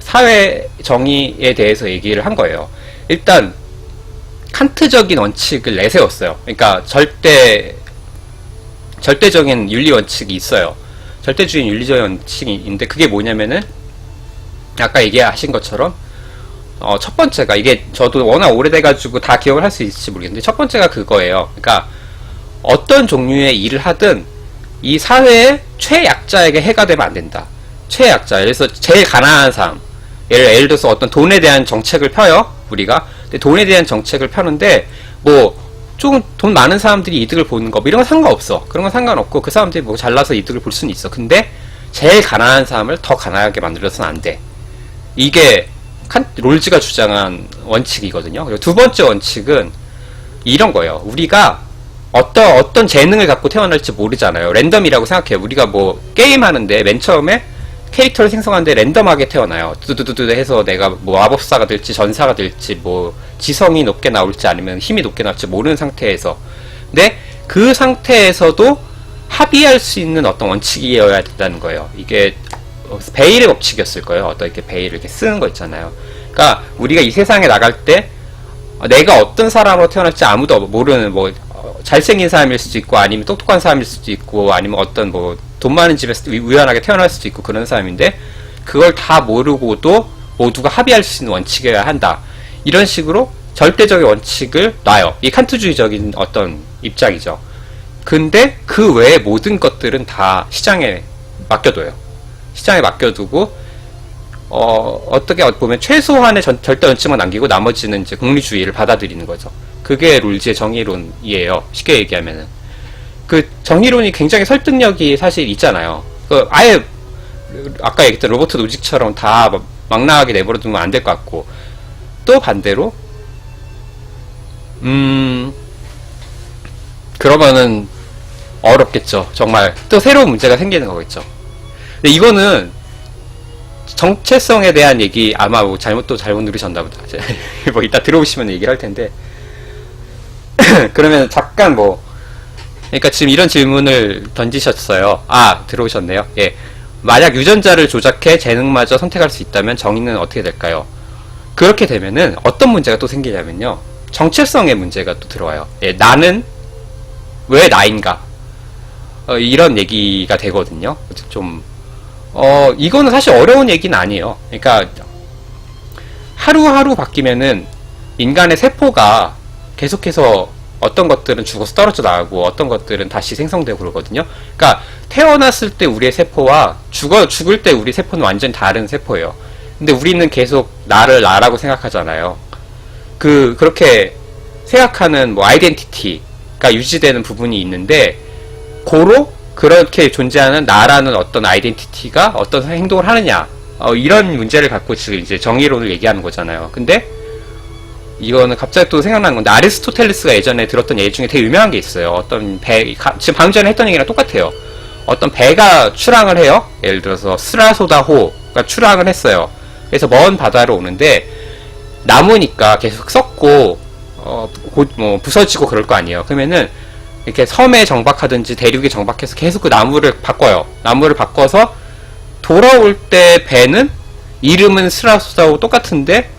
사회 정의에 대해서 얘기를 한 거예요. 일단 칸트적인 원칙을 내세웠어요. 그러니까 절대적인 윤리 원칙이 있어요. 절대주의 윤리적인 원칙이 있는데, 그게 뭐냐면은 아까 얘기하신 것처럼 첫 번째가, 이게 저도 워낙 오래돼가지고 다 기억을 할 수 있을지 모르겠는데, 첫 번째가 그거예요. 그러니까 어떤 종류의 일을 하든 이 사회의 최약자에게 해가 되면 안 된다. 최약자, 그래서 제일 가난한 사람, 예를 들어서 어떤 돈에 대한 정책을 펴요, 우리가. 근데 돈에 대한 정책을 펴는데 뭐 좀 돈 많은 사람들이 이득을 보는 거, 뭐 이런 건 상관없어. 그런 건 상관없고, 그 사람들이 뭐 잘나서 이득을 볼 수는 있어. 근데 제일 가난한 사람을 더 가난하게 만들어서는 안 돼. 이게 롤즈가 주장한 원칙이거든요. 그리고 두 번째 원칙은 이런 거예요. 우리가 어떤 재능을 갖고 태어날지 모르잖아요. 랜덤이라고 생각해요. 우리가 뭐 게임하는데 맨 처음에 캐릭터를 생성하는데 랜덤하게 태어나요. 두두두두 해서 내가 뭐 마법사가 될지 전사가 될지 뭐 지성이 높게 나올지 아니면 힘이 높게 나올지 모르는 상태에서, 근데 그 상태에서도 합의할 수 있는 어떤 원칙이어야 된다는 거예요. 이게 베일의 법칙이었을 거예요. 어떤 이렇게 베일을 이렇게 쓰는 거 있잖아요. 그러니까 우리가 이 세상에 나갈 때 내가 어떤 사람으로 태어날지 아무도 모르는, 뭐 잘생긴 사람일 수도 있고 아니면 똑똑한 사람일 수도 있고 아니면 어떤 뭐 돈 많은 집에서 우연하게 태어날 수도 있고 그런 사람인데, 그걸 다 모르고도 모두가 합의할 수 있는 원칙이어야 한다. 이런 식으로 절대적인 원칙을 놔요. 이 칸트주의적인 어떤 입장이죠. 근데 그 외의 모든 것들은 다 시장에 맡겨둬요. 시장에 맡겨두고 어떻게 보면 최소한의 절대 원칙만 남기고 나머지는 이제 공리주의를 받아들이는 거죠. 그게 롤즈의 정의론이에요. 쉽게 얘기하면은. 그 정의론이 굉장히 설득력이 사실 있잖아요. 아예 아까 얘기했던 로버트 노직처럼 다 막나하게 내버려두면 안 될 것 같고, 또 반대로 그러면은 어렵겠죠. 정말 또 새로운 문제가 생기는 거겠죠. 근데 이거는 정체성에 대한 얘기, 아마 뭐 잘못 누르셨나 보다. 뭐 이따 들어오시면 얘기를 할 텐데 그러면 잠깐 그러니까 지금 이런 질문을 던지셨어요. 들어오셨네요. 예. 만약 유전자를 조작해 재능마저 선택할 수 있다면 정의는 어떻게 될까요? 그렇게 되면은 어떤 문제가 또 생기냐면요. 정체성의 문제가 또 들어와요. 예, 나는 왜 나인가? 이런 얘기가 되거든요. 이거는 사실 어려운 얘기는 아니에요. 그러니까 하루하루 바뀌면은 인간의 세포가 계속해서 어떤 것들은 죽어서 떨어져 나가고 어떤 것들은 다시 생성되고 그러거든요. 그러니까 태어났을 때 우리의 세포와 죽을 때 우리 세포는 완전히 다른 세포예요. 근데 우리는 계속 나라고 생각하잖아요. 그렇게 생각하는 아이덴티티가 유지되는 부분이 있는데, 그렇게 존재하는 나라는 어떤 아이덴티티가 어떤 행동을 하느냐, 이런 문제를 갖고 지금 이제 정의론을 얘기하는 거잖아요. 근데 이거는 갑자기 또 생각나는 건데, 아리스토텔레스가 예전에 들었던 얘기 중에 되게 유명한 게 있어요. 어떤 지금 방금 전에 했던 얘기랑 똑같아요. 어떤 배가 출항을 해요. 예를 들어서 스라소다호가 출항을 했어요. 그래서 먼 바다로 오는데 나무니까 계속 썩고 부서지고 그럴 거 아니에요. 그러면은 이렇게 섬에 정박하든지 대륙에 정박해서 계속 그 나무를 바꿔요. 나무를 바꿔서 돌아올 때 배는 이름은 스라소다호 똑같은데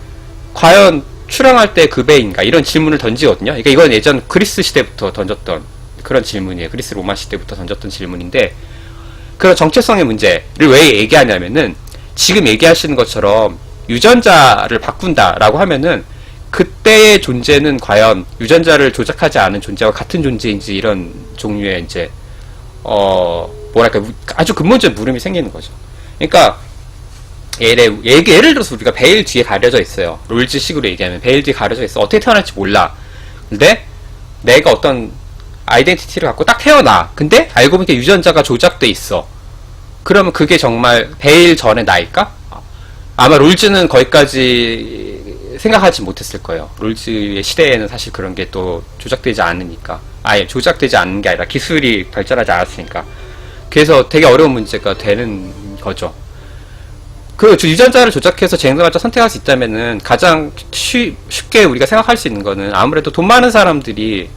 과연 출항할 때 그 배인가? 이런 질문을 던지거든요. 그러니까 이건 예전 그리스 시대부터 던졌던 그런 질문이에요. 그리스 로마 시대부터 던졌던 질문인데, 그런 정체성의 문제를 왜 얘기하냐면은 지금 얘기하시는 것처럼 유전자를 바꾼다라고 하면은 그때의 존재는 과연 유전자를 조작하지 않은 존재와 같은 존재인지, 이런 종류의 이제 아주 근본적인 물음이 생기는 거죠. 그러니까 예를 들어서 우리가 베일 뒤에 가려져 있어요. 롤즈식으로 얘기하면 베일 뒤에 가려져 있어. 어떻게 태어날지 몰라. 근데 내가 어떤 아이덴티티를 갖고 딱 태어나. 근데 알고 보니까 유전자가 조작돼 있어. 그러면 그게 정말 베일 전의 나일까? 아마 롤즈는 거기까지 생각하지 못했을 거예요. 롤즈의 시대에는 사실 그런 게 또 조작되지 않으니까. 아예 조작되지 않는 게 아니라 기술이 발전하지 않았으니까. 그래서 되게 어려운 문제가 되는 거죠. 그 유전자를 조작해서 재능마저 선택할 수 있다면은 가장 쉽게 우리가 생각할 수 있는 거는 아무래도 돈 많은 사람들이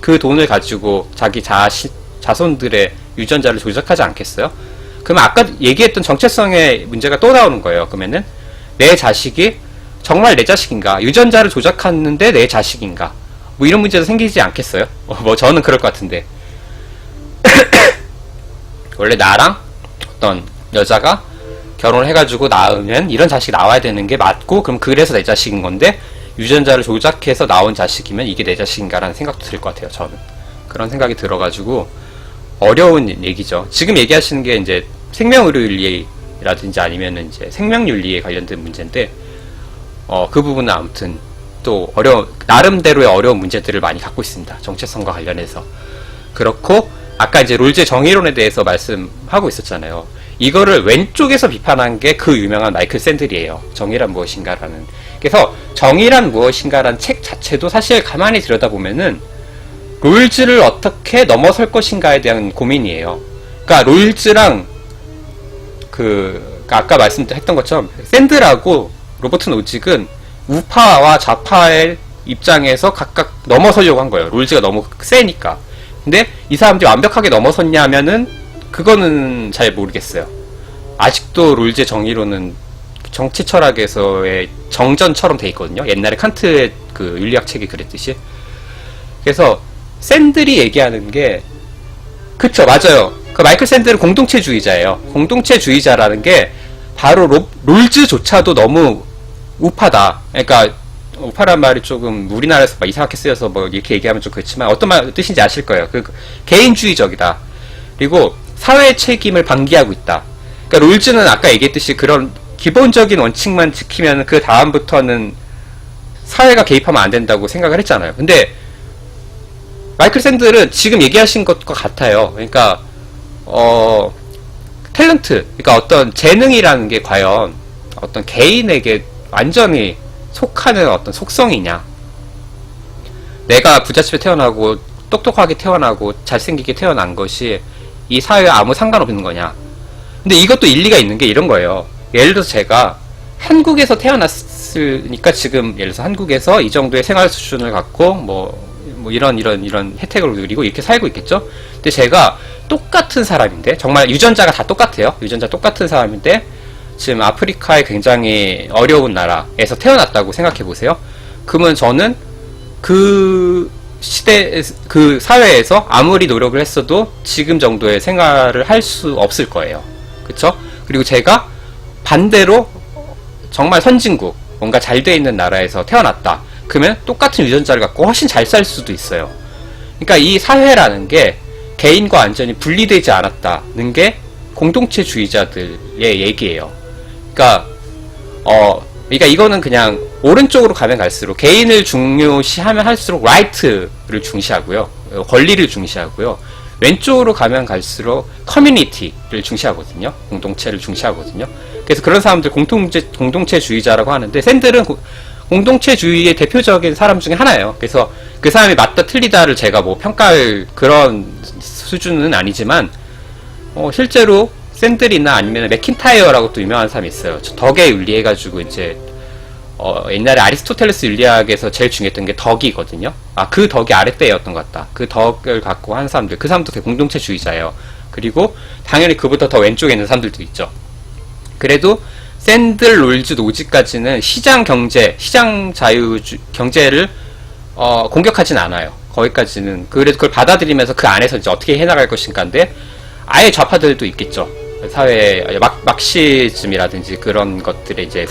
그 돈을 가지고 자기 자손들의 유전자를 조작하지 않겠어요? 그러면 아까 얘기했던 정체성의 문제가 또 나오는 거예요. 그러면은 내 자식이 정말 내 자식인가? 유전자를 조작하는데 내 자식인가? 뭐 이런 문제도 생기지 않겠어요? 뭐 저는 그럴 것 같은데. 원래 나랑 어떤 여자가 결혼을 해가지고 낳으면 이런 자식이 나와야 되는 게 맞고, 그럼 그래서 내 자식인 건데 유전자를 조작해서 나온 자식이면 이게 내 자식인가라는 생각도 들 것 같아요. 저는 그런 생각이 들어가지고 어려운 얘기죠. 지금 얘기하시는 게 이제 생명의료윤리라든지 아니면 이제 생명윤리에 관련된 문제인데, 그 부분은 아무튼 또 나름대로의 어려운 문제들을 많이 갖고 있습니다. 정체성과 관련해서. 그렇고 아까 이제 롤즈의 정의론에 대해서 말씀하고 있었잖아요. 이거를 왼쪽에서 비판한 게 그 유명한 마이클 샌들이에요. 정의란 무엇인가라는. 그래서 정의란 무엇인가라는 책 자체도 사실 가만히 들여다보면은 롤즈를 어떻게 넘어설 것인가에 대한 고민이에요. 그러니까 롤즈랑 아까 말씀했던 것처럼 샌들하고 로버트 노직은 우파와 좌파의 입장에서 각각 넘어서려고 한 거예요. 롤즈가 너무 세니까. 근데 이 사람들이 완벽하게 넘어섰냐면은 그거는 잘 모르겠어요. 아직도 롤즈의 정의론은 정치 철학에서의 정전처럼 돼 있거든요. 옛날에 칸트의 그 윤리학 책이 그랬듯이. 그래서 샌들이 얘기하는 게, 그쵸, 맞아요. 그 마이클 샌들은 공동체주의자예요. 공동체주의자라는 게 바로 롤즈조차도 너무 우파다. 그러니까 우파란 말이 조금 우리나라에서 막 이상하게 쓰여서 뭐 이렇게 얘기하면 좀 그렇지만 어떤 뜻인지 아실 거예요. 개인주의적이다. 그리고 사회의 책임을 방기하고 있다. 그러니까 롤즈는 아까 얘기했듯이 그런 기본적인 원칙만 지키면 그 다음부터는 사회가 개입하면 안 된다고 생각을 했잖아요. 근데 마이클 샌들은 지금 얘기하신 것과 같아요. 그러니까 탤런트, 그러니까 어떤 재능이라는 게 과연 어떤 개인에게 완전히 속하는 어떤 속성이냐, 내가 부잣집에 태어나고 똑똑하게 태어나고 잘생기게 태어난 것이 이 사회에 아무 상관없는 거냐. 근데 이것도 일리가 있는 게 이런 거예요. 예를 들어서 제가 한국에서 태어났으니까 지금 예를 들어서 한국에서 이 정도의 생활 수준을 갖고 뭐 이런 혜택을 누리고 이렇게 살고 있겠죠. 근데 제가 똑같은 사람인데, 정말 유전자가 다 똑같아요. 유전자 똑같은 사람인데 지금 아프리카의 굉장히 어려운 나라에서 태어났다고 생각해 보세요. 그러면 저는 그 시대, 그 사회에서 아무리 노력을 했어도 지금 정도의 생활을 할 수 없을 거예요. 그쵸? 그리고 제가 반대로 정말 선진국, 뭔가 잘 돼 있는 나라에서 태어났다. 그러면 똑같은 유전자를 갖고 훨씬 잘 살 수도 있어요. 그러니까 이 사회라는 게 개인과 완전히 분리되지 않았다는 게 공동체주의자들의 얘기예요. 그러니까 이거는 그냥 오른쪽으로 가면 갈수록 개인을 중요시하면 할수록 right를 중시하고요, 권리를 중시하고요. 왼쪽으로 가면 갈수록 커뮤니티를 중시하거든요. 공동체를 중시하거든요. 그래서 그런 사람들 공동체주의자라고 하는데, 샌들은 공동체주의의 대표적인 사람 중에 하나예요. 그래서 그 사람이 맞다 틀리다를 제가 뭐 평가할 그런 수준은 아니지만, 실제로 샌들이나 아니면 맥킨타이어라고 또 유명한 사람이 있어요. 덕의 윤리 해가지고 이제 옛날에 아리스토텔레스 윤리학에서 제일 중요했던 게 덕이거든요. 그 덕이 아랫배였던 것 같다. 그 덕을 갖고 한 사람들, 그 사람도 되게 공동체주의자예요. 그리고 당연히 그보다 더 왼쪽에 있는 사람들도 있죠. 그래도 샌들, 롤즈, 노지까지는 시장 경제, 시장 자유 경제를 공격하진 않아요. 거기까지는. 그래도 그걸 받아들이면서 그 안에서 이제 어떻게 해나갈 것인가인데, 아예 좌파들도 있겠죠. 사회 막시즘이라든지 그런 것들의 이제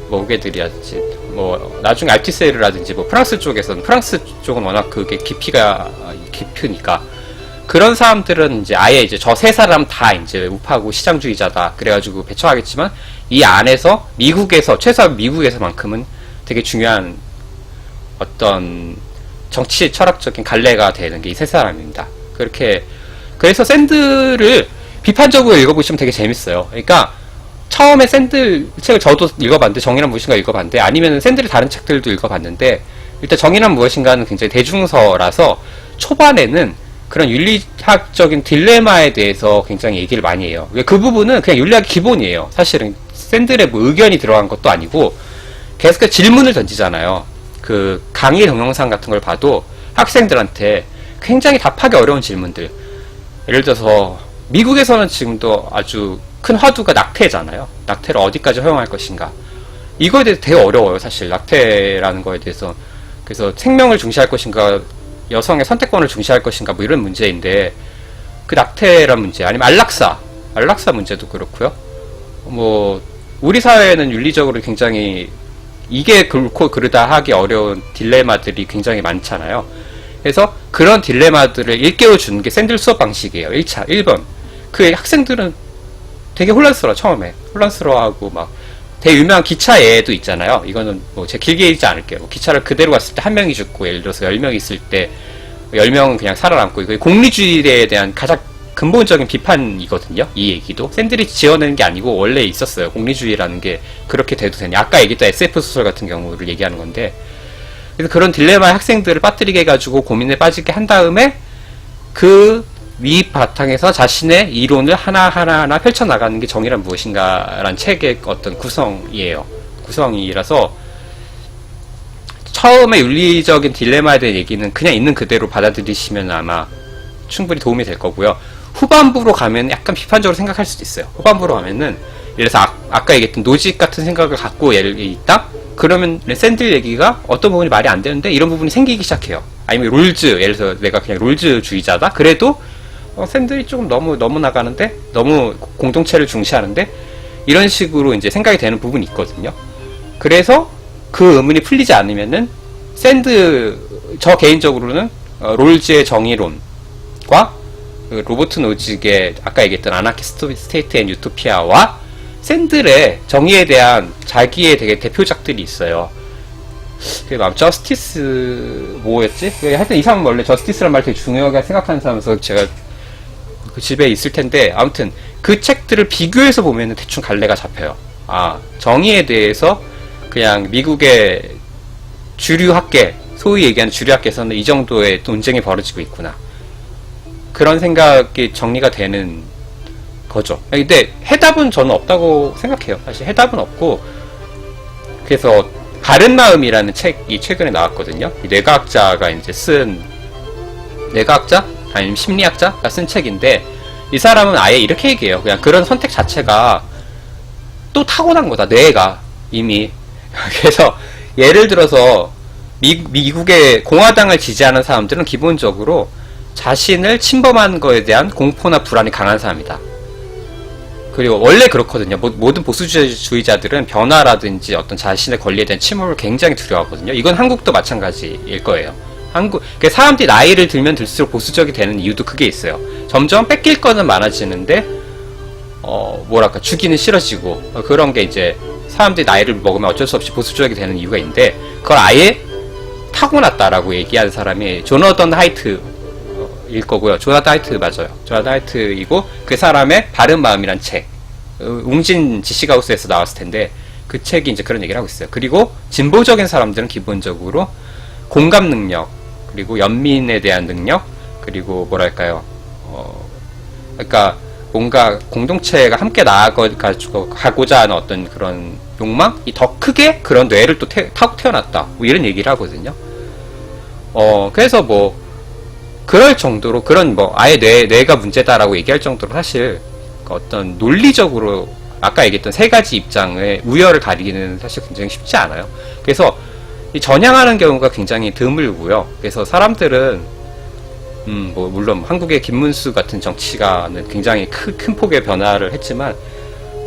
후계들이라든지 뭐 나중에 알티세르라든지 뭐 프랑스 쪽은 워낙 그게 깊이가 깊으니까 그런 사람들은 이제 아예 이제 저 세 사람 다 이제 우파고 시장주의자다 그래가지고 배척하겠지만, 이 안에서 최소한 미국에서만큼은 되게 중요한 어떤 정치 철학적인 갈래가 되는 게 이 세 사람입니다. 그래서 샌들을 비판적으로 읽어보시면 되게 재밌어요. 그러니까 처음에 샌들 책을 저도 읽어봤는데, 정의란 무엇인가 읽어봤는데, 아니면 샌들의 다른 책들도 읽어봤는데, 일단 정의란 무엇인가는 굉장히 대중서라서 초반에는 그런 윤리학적인 딜레마에 대해서 굉장히 얘기를 많이 해요. 그 부분은 그냥 윤리학의 기본이에요. 사실은 샌들의 뭐 의견이 들어간 것도 아니고 계속 질문을 던지잖아요. 그 강의 동영상 같은 걸 봐도 학생들한테 굉장히 답하기 어려운 질문들, 예를 들어서 미국에서는 지금도 아주 큰 화두가 낙태잖아요. 낙태를 어디까지 허용할 것인가. 이거에 대해서 되게 어려워요, 사실. 낙태라는 거에 대해서. 그래서 생명을 중시할 것인가, 여성의 선택권을 중시할 것인가, 뭐 이런 문제인데, 그 낙태란 문제, 아니면 안락사 문제도 그렇고요. 뭐, 우리 사회는 윤리적으로 굉장히 이게 그렇고 그르다 하기 어려운 딜레마들이 굉장히 많잖아요. 그래서 그런 딜레마들을 일깨워주는 게 샌들 수업 방식이에요. 1번. 그 학생들은 되게 처음에. 혼란스러워하고 막, 되게 유명한 기차 예도 있잖아요. 이거는 뭐 제가 길게 읽지 않을게요. 뭐 기차를 그대로 갔을 때 한 명이 죽고, 예를 들어서 10명이 있을 때 10명은 그냥 살아남고, 이거 공리주의에 대한 가장 근본적인 비판이거든요. 이 얘기도. 샌들이 지어내는 게 아니고 원래 있었어요. 공리주의라는 게 그렇게 돼도 되냐. 아까 얘기했던 SF 소설 같은 경우를 얘기하는 건데, 그래서 그런 딜레마의 학생들을 빠뜨리게 해가지고 고민에 빠지게 한 다음에 그 위 바탕에서 자신의 이론을 하나하나 펼쳐나가는 게 정의란 무엇인가라는 책의 어떤 구성이에요. 구성이라서 처음에 윤리적인 딜레마에 대한 얘기는 그냥 있는 그대로 받아들이시면 아마 충분히 도움이 될 거고요. 후반부로 가면 약간 비판적으로 생각할 수도 있어요. 후반부로 가면은 예를 들어서 아까 얘기했던 노직 같은 생각을 갖고 예를 있다? 그러면 샌들 얘기가 어떤 부분이 말이 안 되는데 이런 부분이 생기기 시작해요. 아니면 롤즈, 예를 들어서 내가 그냥 롤즈주의자다? 그래도 샌들이 조금 너무 나가는데? 너무 공동체를 중시하는데? 이런 식으로 이제 생각이 되는 부분이 있거든요. 그래서 그 의문이 풀리지 않으면은 저 개인적으로는 롤즈의 정의론과 로버트 노직의 아까 얘기했던 아나키스트 스테이트 앤 유토피아와 샌들의 정의에 대한 자기의 되게 대표작들이 있어요. 저스티스 뭐였지? 하여튼 이 사람은 원래 저스티스란 말 되게 중요하게 생각하는 사람이라서 제가 그 집에 있을 텐데, 아무튼 그 책들을 비교해서 보면 대충 갈래가 잡혀요. 아, 정의에 대해서 그냥 미국의 주류 학계, 소위 얘기하는 주류 학계에서는 이 정도의 논쟁이 벌어지고 있구나. 그런 생각이 정리가 되는 거죠. 근데 해답은 저는 없다고 생각해요. 사실 해답은 없고, 그래서 바른 마음이라는 책이 최근에 나왔거든요. 이 뇌과학자가 이제 쓴, 뇌과학자? 아니면 심리학자가 쓴 책인데, 이 사람은 아예 이렇게 얘기해요. 그냥 그런 선택 자체가 또 타고난 거다, 뇌가 이미. 그래서 예를 들어서 미국의 공화당을 지지하는 사람들은 기본적으로 자신을 침범한 거에 대한 공포나 불안이 강한 사람이다. 그리고 원래 그렇거든요. 모든 보수주의자들은 변화라든지 어떤 자신의 권리에 대한 침범을 굉장히 두려워하거든요. 이건 한국도 마찬가지일 거예요. 사람들이 나이를 들면 들수록 보수적이 되는 이유도 그게 있어요. 점점 뺏길 거는 많아지는데, 주기는 싫어지고, 그런 게 이제 사람들이 나이를 먹으면 어쩔 수 없이 보수적이 되는 이유가 있는데, 그걸 아예 타고났다라고 얘기하는 사람이 조너던 하이트일 거고요. 조나단 하이트 맞아요. 조나단 하이트이고, 그 사람의 바른 마음이란 책, 웅진 지시가우스에서 나왔을 텐데, 그 책이 이제 그런 얘기를 하고 있어요. 그리고 진보적인 사람들은 기본적으로 공감 능력, 그리고 연민에 대한 능력, 그리고 그러니까 뭔가 공동체가 함께 나아가고자 하는 어떤 그런 욕망이 더 크게 그런 뇌를 또 타고 태어났다. 뭐 이런 얘기를 하거든요. 그래서 뭐 그럴 정도로 아예 뇌가 문제다라고 얘기할 정도로 사실 어떤 논리적으로 아까 얘기했던 세 가지 입장의 우열을 가리기는 사실 굉장히 쉽지 않아요. 그래서 이 전향하는 경우가 굉장히 드물고요. 그래서 사람들은 물론 한국의 김문수 같은 정치가는 굉장히 큰 폭의 변화를 했지만,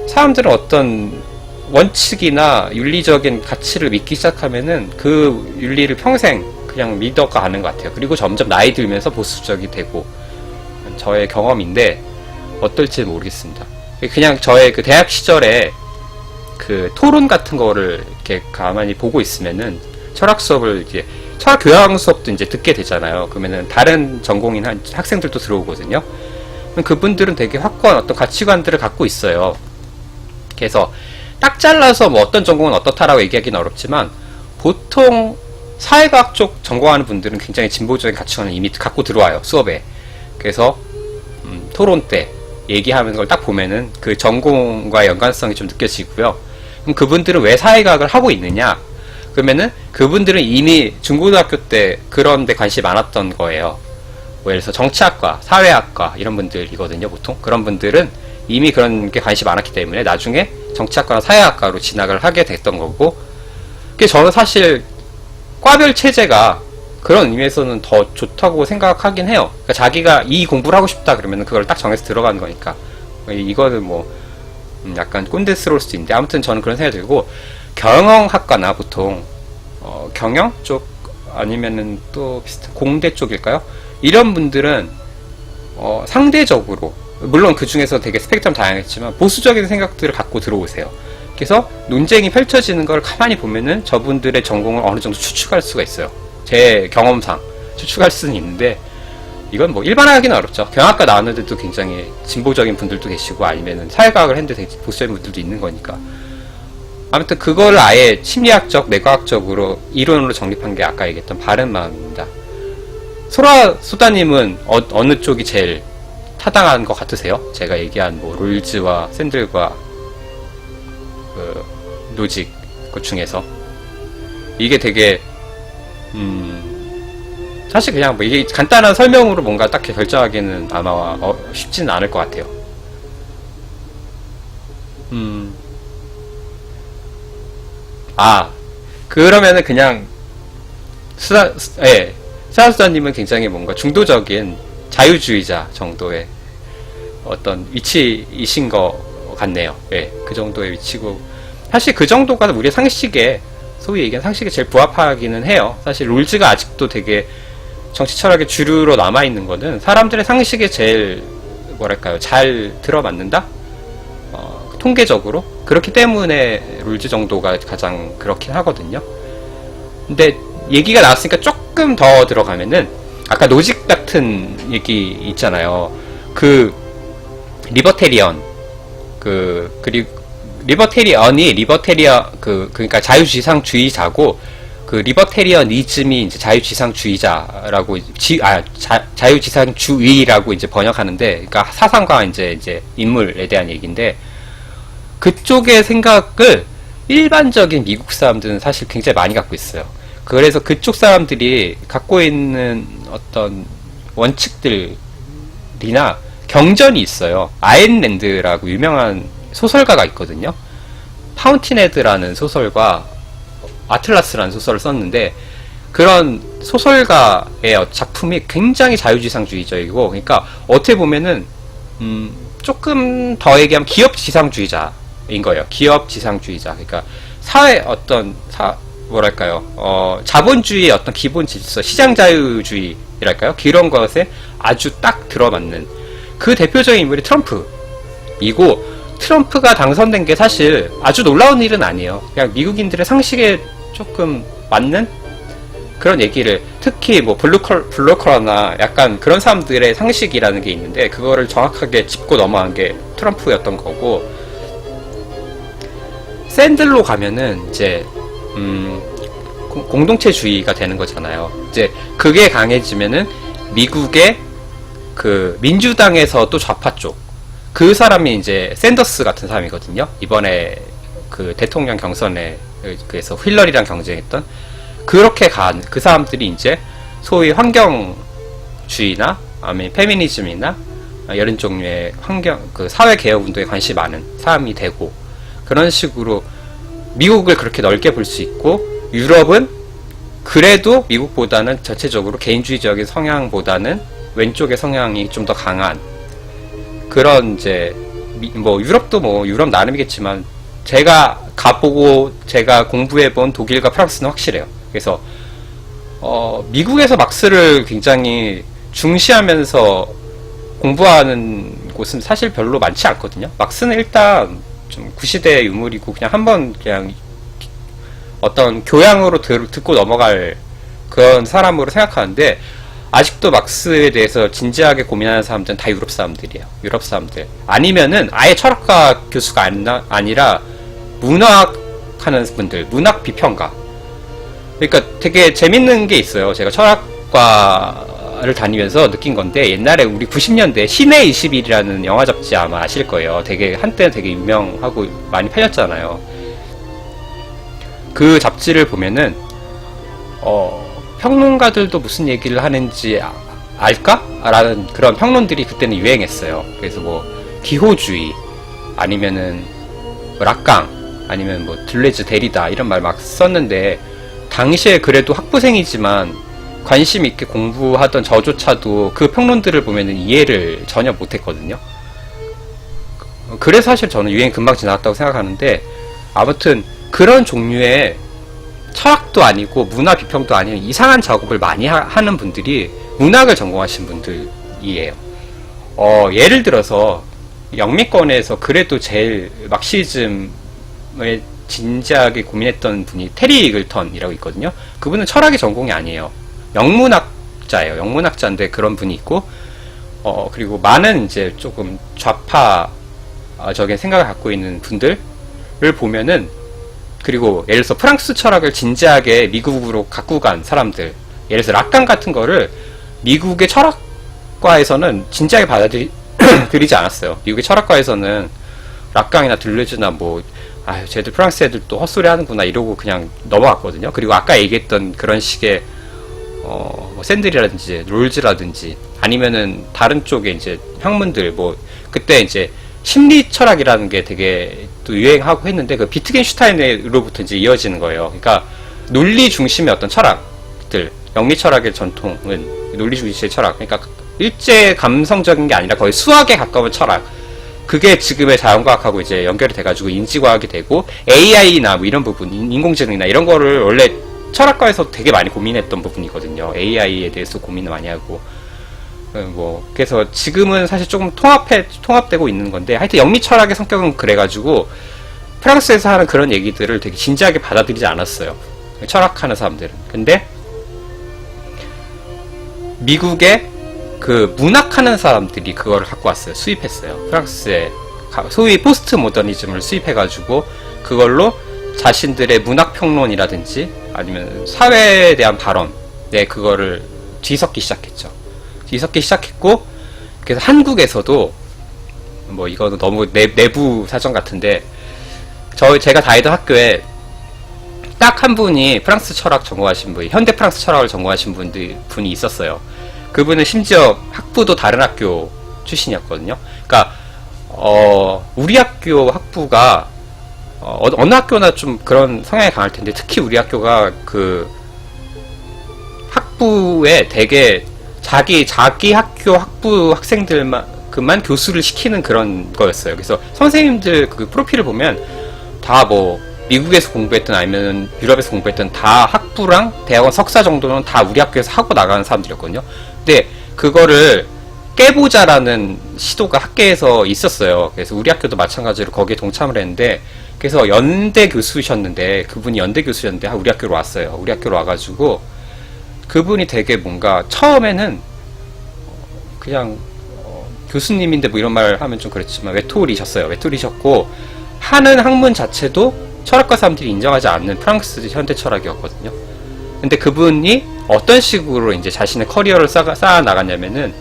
사람들은 어떤 원칙이나 윤리적인 가치를 믿기 시작하면은 그 윤리를 평생 그냥 믿어가는 것 같아요. 그리고 점점 나이 들면서 보수적이 되고, 저의 경험인데 어떨지 모르겠습니다. 그냥 저의 그 대학 시절에 그 토론 같은 거를 이렇게 가만히 보고 있으면은 철학 수업을 이제 철학 교양 수업도 이제 듣게 되잖아요. 그러면은 다른 전공인 학생들도 들어오거든요. 그분들은 되게 확고한 어떤 가치관들을 갖고 있어요. 그래서 딱 잘라서 뭐 어떤 전공은 어떻다라고 얘기하기는 어렵지만, 보통 사회과학 쪽 전공하는 분들은 굉장히 진보적인 가치관을 이미 갖고 들어와요, 수업에. 그래서 토론 때 얘기하는 걸 딱 보면은 그 전공과의 연관성이 좀 느껴지고요. 그럼 그분들은 왜 사회과학을 하고 있느냐? 그러면은 그분들은 이미 중고등학교 때 그런 데 관심이 많았던 거예요. 뭐 예를 들어서 정치학과, 사회학과 이런 분들이거든요, 보통. 그런 분들은 이미 그런 게 관심이 많았기 때문에 나중에 정치학과나 사회학과로 진학을 하게 됐던 거고, 그게 저는 사실 과별 체제가 그런 의미에서는 더 좋다고 생각하긴 해요. 그러니까 자기가 이 공부를 하고 싶다 그러면 그걸 딱 정해서 들어가는 거니까. 이거는 뭐 약간 꼰대스러울 수도 있는데, 아무튼 저는 그런 생각이 들고, 경영학과나 보통 경영 쪽 아니면은 또 비슷한 공대 쪽일까요? 이런 분들은 상대적으로, 물론 그 중에서 되게 스펙트럼 다양했지만 보수적인 생각들을 갖고 들어오세요. 그래서 논쟁이 펼쳐지는 걸 가만히 보면은 저분들의 전공을 어느 정도 추측할 수가 있어요. 제 경험상 추측할 수는 있는데, 이건 뭐 일반화하기는 어렵죠. 경영학과 나왔는데도 굉장히 진보적인 분들도 계시고, 아니면은 사회과학을 했는데 되게 보수적인 분들도 있는 거니까. 아무튼 그걸 아예 심리학적, 뇌과학적으로 이론으로 정립한 게 아까 얘기했던 바른마음입니다. 소다님은 어느 쪽이 제일 타당한 것 같으세요? 제가 얘기한 뭐 롤즈와 샌들과 그 로직 그 중에서. 이게 되게 사실 그냥 뭐 이게 간단한 설명으로 뭔가 딱히 결정하기는 아마 쉽지는 않을 것 같아요. 그러면은 그냥 수다수다님은 굉장히 뭔가 중도적인 자유주의자 정도의 어떤 위치이신 것 같네요. 예, 그 정도의 위치고, 사실 그 정도가 우리의 상식에, 소위 얘기하는 상식에 제일 부합하기는 해요. 사실 롤즈가 아직도 되게 정치 철학의 주류로 남아있는 거는 사람들의 상식에 제일 뭐랄까요, 잘 들어맞는다? 통계적으로 그렇기 때문에 롤즈 정도가 가장 그렇긴 하거든요. 근데 얘기가 나왔으니까 조금 더 들어가면은, 아까 노직 같은 얘기 있잖아요. 그 리버테리언, 그리고 그러니까 자유지상주의자고, 그 리버테리언이즘이 이제 자유지상주의자라고 자유지상주의라고 이제 번역하는데, 그러니까 사상과 이제 인물에 대한 얘기인데, 그쪽의 생각을 일반적인 미국 사람들은 사실 굉장히 많이 갖고 있어요. 그래서 그쪽 사람들이 갖고 있는 어떤 원칙들이나 경전이 있어요. 아인랜드라고 유명한 소설가가 있거든요. 파운틴헤드라는 소설과 아틀라스라는 소설을 썼는데, 그런 소설가의 작품이 굉장히 자유지상주의적이고, 그러니까 어떻게 보면은 조금 더 얘기하면 기업지상주의자인 거예요. 기업지상주의자. 그러니까 사회 어떤 뭐랄까요, 자본주의의 어떤 기본 질서, 시장자유주의랄까요? 그런 것에 아주 딱 들어맞는 그 대표적인 인물이 트럼프이고, 트럼프가 당선된 게 사실 아주 놀라운 일은 아니에요. 그냥 미국인들의 상식에 조금 맞는 그런 얘기를, 특히 뭐 블루컬러나 약간 그런 사람들의 상식이라는 게 있는데, 그거를 정확하게 짚고 넘어간 게 트럼프였던 거고, 샌들로 가면은 이제 공동체주의가 되는 거잖아요. 이제 그게 강해지면은 미국의 그 민주당에서 또 좌파 쪽, 그 사람이 이제 샌더스 같은 사람이거든요. 이번에 그 대통령 경선에 그래서 힐러리랑 경쟁했던, 그렇게 간 그 사람들이 이제 소위 환경주의나 아니면 페미니즘이나 이런 종류의 그 사회 개혁 운동에 관심이 많은 사람이 되고, 그런 식으로 미국을 그렇게 넓게 볼 수 있고, 유럽은 그래도 미국보다는 전체적으로 개인주의적인 성향보다는 왼쪽의 성향이 좀 더 강한 그런, 이제 뭐 유럽도 뭐 유럽 나름이겠지만, 제가 가보고 제가 공부해본 독일과 프랑스는 확실해요. 그래서 미국에서 막스를 굉장히 중시하면서 공부하는 곳은 사실 별로 많지 않거든요. 막스는 일단 좀 구시대의 유물이고, 그냥 한번 그냥 어떤 교양으로 듣고 넘어갈 그런 사람으로 생각하는데, 아직도 막스에 대해서 진지하게 고민하는 사람들은 다 유럽 사람들이에요. 유럽 사람들. 아니면은 아예 철학과 교수가 아니라 문학 하는 분들, 문학 비평가. 그러니까 되게 재밌는 게 있어요. 제가 철학과를 다니면서 느낀 건데, 옛날에 우리 90년대 신의 20일이라는 영화 잡지 아마 아실 거예요. 되게 한때는 되게 유명하고 많이 팔렸잖아요. 그 잡지를 보면은 평론가들도 무슨 얘기를 하는지 알까? 라는 그런 평론들이 그때는 유행했어요. 그래서 뭐 기호주의, 아니면은 뭐 락강, 아니면 뭐 들레즈 데리다 이런 말 막 썼는데, 당시에 그래도 학부생이지만 관심 있게 공부하던 저조차도 그 평론들을 보면은 이해를 전혀 못했거든요. 그래서 사실 저는 유행 금방 지나갔다고 생각하는데, 아무튼 그런 종류의 철학도 아니고 문화 비평도 아닌 이상한 작업을 많이 하는 분들이 문학을 전공하신 분들이에요. 예를 들어서 영미권에서 그래도 제일 막시즘을 진지하게 고민했던 분이 테리 이글턴이라고 있거든요. 그분은 철학의 전공이 아니에요. 영문학자예요. 영문학자인데 그런 분이 있고, 그리고 많은 이제 조금 좌파적인 생각을 갖고 있는 분들을 보면은, 그리고 예를 들어서 프랑스 철학을 진지하게 미국으로 갖고 간 사람들, 예를 들어서 락강 같은 거를 미국의 철학과에서는 진지하게 받아들이지 않았어요. 미국의 철학과에서는 락강이나 들레즈나 뭐, 아유, 쟤들 프랑스 애들 또 헛소리 하는구나 이러고 그냥 넘어갔거든요. 그리고 아까 얘기했던 그런 식의 뭐 샌들이라든지 롤즈라든지 아니면은 다른 쪽에 이제 학문들, 뭐 그때 이제 심리 철학이라는 게 되게 또 유행하고 했는데, 그 비트겐슈타인으로부터 이제 이어지는 거예요. 그러니까 논리 중심의 어떤 철학들, 영미 철학의 전통은 논리 중심의 철학, 그러니까 일제 감성적인 게 아니라 거의 수학에 가까운 철학. 그게 지금의 자연과학하고 이제 연결이 돼가지고 인지과학이 되고, AI나 뭐 이런 부분, 인공지능이나 이런 거를 원래 철학과에서 되게 많이 고민했던 부분이거든요. AI에 대해서 고민을 많이 하고. 뭐, 그래서 지금은 사실 조금 통합되고 있는 건데, 하여튼 영미 철학의 성격은 그래가지고, 프랑스에서 하는 그런 얘기들을 되게 진지하게 받아들이지 않았어요. 철학하는 사람들은. 근데, 미국의 그 문학하는 사람들이 그거를 갖고 왔어요. 수입했어요. 프랑스에 소위 포스트 모더니즘을 수입해가지고 그걸로 자신들의 문학평론이라든지 아니면 사회에 대한 발언에 그거를 뒤섞기 시작했죠. 뒤섞기 시작했고, 그래서 한국에서도 뭐 이거는 너무 내부 사정 같은데, 제가 다니던 학교에 딱 한 분이 프랑스 철학 전공하신 분, 현대 프랑스 철학을 전공하신 분이 있었어요. 그분은 심지어 학부도 다른 학교 출신이었거든요. 그러니까 우리 학교 학부가 어느 학교나 좀 그런 성향이 강할 텐데, 특히 우리 학교가 그 학부에 되게 자기 학교 학부 학생들만 교수를 시키는 그런 거였어요. 그래서 선생님들 그 프로필을 보면 다 뭐 미국에서 공부했든 아니면 유럽에서 공부했든 다 학부랑 대학원 석사 정도는 다 우리 학교에서 하고 나가는 사람들이었거든요. 근데 그거를 깨보자라는 시도가 학계에서 있었어요. 그래서 우리 학교도 마찬가지로 거기에 동참을 했는데, 그래서 연대 교수셨는데, 그분이 연대 교수였는데 우리 학교로 왔어요. 우리 학교로 와가지고 그분이 되게 뭔가 처음에는 그냥 교수님인데 뭐 이런 말 하면 좀 그렇지만 외톨이셨어요. 외톨이셨고, 하는 학문 자체도 철학과 사람들이 인정하지 않는 프랑스 현대 철학이었거든요. 근데 그분이 어떤 식으로 이제 자신의 커리어를 쌓아 나갔냐면은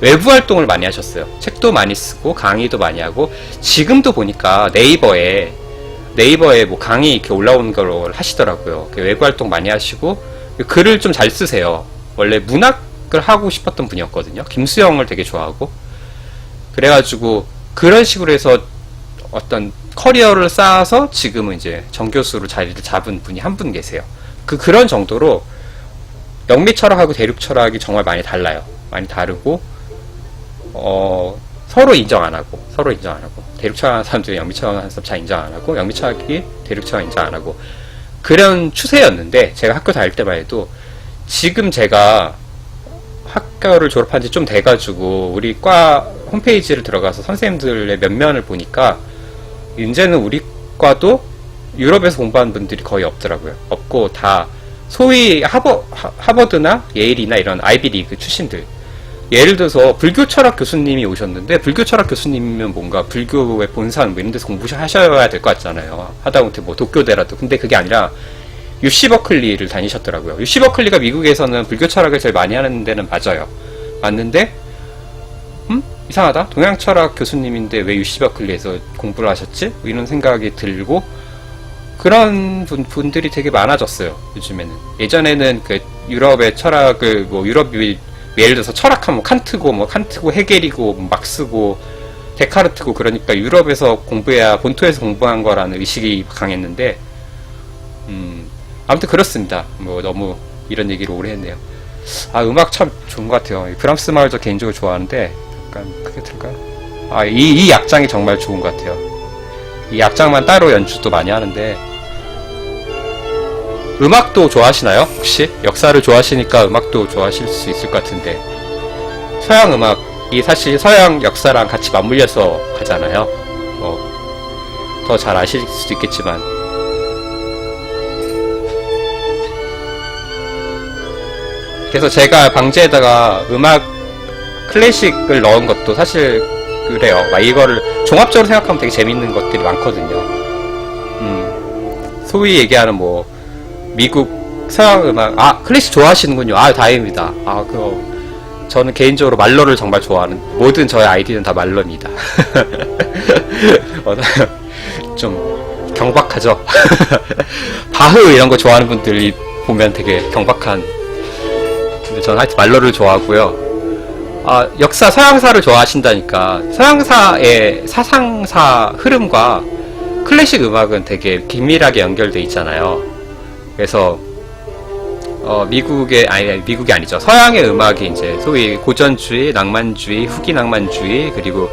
외부 활동을 많이 하셨어요. 책도 많이 쓰고 강의도 많이 하고, 지금도 보니까 네이버에 뭐 강의 이렇게 올라오는 걸 하시더라고요. 외부 활동 많이 하시고 글을 좀 잘 쓰세요. 원래 문학을 하고 싶었던 분이었거든요. 김수영을 되게 좋아하고. 그래가지고 그런 식으로 해서 어떤 커리어를 쌓아서 지금은 이제 정교수로 자리를 잡은 분이 한 분 계세요. 그런 정도로 영미 철학하고 대륙 철학이 정말 많이 달라요. 많이 다르고, 서로 인정 안 하고, 대륙 철학 하는 사람들이 영미 철학 하는 사람 잘 인정 안 하고, 영미 철학이 대륙 철학 인정 안 하고, 그런 추세였는데, 제가 학교 다닐 때만 해도, 지금 제가 학교를 졸업한 지 좀 돼가지고, 우리 과 홈페이지를 들어가서 선생님들의 면면을 보니까, 이제는 우리 과도 유럽에서 공부하는 분들이 거의 없더라고요. 없고, 다 소위 하버드나 예일이나 이런 아이비리그 출신들. 예를 들어서 불교 철학 교수님이 오셨는데, 불교 철학 교수님이면 뭔가 불교의 본산 뭐 이런 데서 공부하셔야 될 것 같잖아요. 하다못해 뭐 도쿄대라도. 근데 그게 아니라 UC 버클리를 다니셨더라고요. UC 버클리가 미국에서는 불교 철학을 제일 많이 하는 데는 맞아요. 맞는데 이상하다. 동양 철학 교수님인데 왜 UC 버클리에서 공부를 하셨지? 뭐 이런 생각이 들고, 그런 분들이 되게 많아졌어요. 요즘에는. 예전에는 그 유럽의 철학을 뭐 유럽이 예를 들어서 철학하면 칸트고 헤겔이고 막스고 데카르트고 그러니까 유럽에서 공부해야 본토에서 공부한 거라는 의식이 강했는데 아무튼 그렇습니다. 뭐 너무 이런 얘기를 오래 했네요. 아, 음악 참 좋은 것 같아요. 브람스 마을 저 개인적으로 좋아하는데 약간 크게 틀까요? 아, 이 악장이 정말 좋은 것 같아요. 이 악장만 따로 연주도 많이 하는데 음악도 좋아하시나요? 혹시? 역사를 좋아하시니까 음악도 좋아하실 수 있을 것 같은데 서양 음악이 사실 서양 역사랑 같이 맞물려서 가잖아요. 더 잘 아실 수도 있겠지만 그래서 제가 방제에다가 음악 클래식을 넣은 것도 사실 그래요. 막 이거를 종합적으로 생각하면 되게 재밌는 것들이 많거든요. 소위 얘기하는 뭐 미국 서양 음악, 아 클래식 좋아하시는군요. 아 다행입니다. 아 그거 저는 개인적으로 말러를 정말 좋아하는, 모든 저의 아이디는 다 말러입니다. 좀 경박하죠. 바흐 이런 거 좋아하는 분들이 보면 되게 경박한. 근데 저는 하여튼 말러를 좋아하고요. 아, 역사 서양사를 좋아하신다니까 서양사의 사상사 흐름과 클래식 음악은 되게 긴밀하게 연결돼 있잖아요. 그래서 미국이 아니죠. 서양의 음악이 이제 소위 고전주의, 낭만주의, 후기 낭만주의, 그리고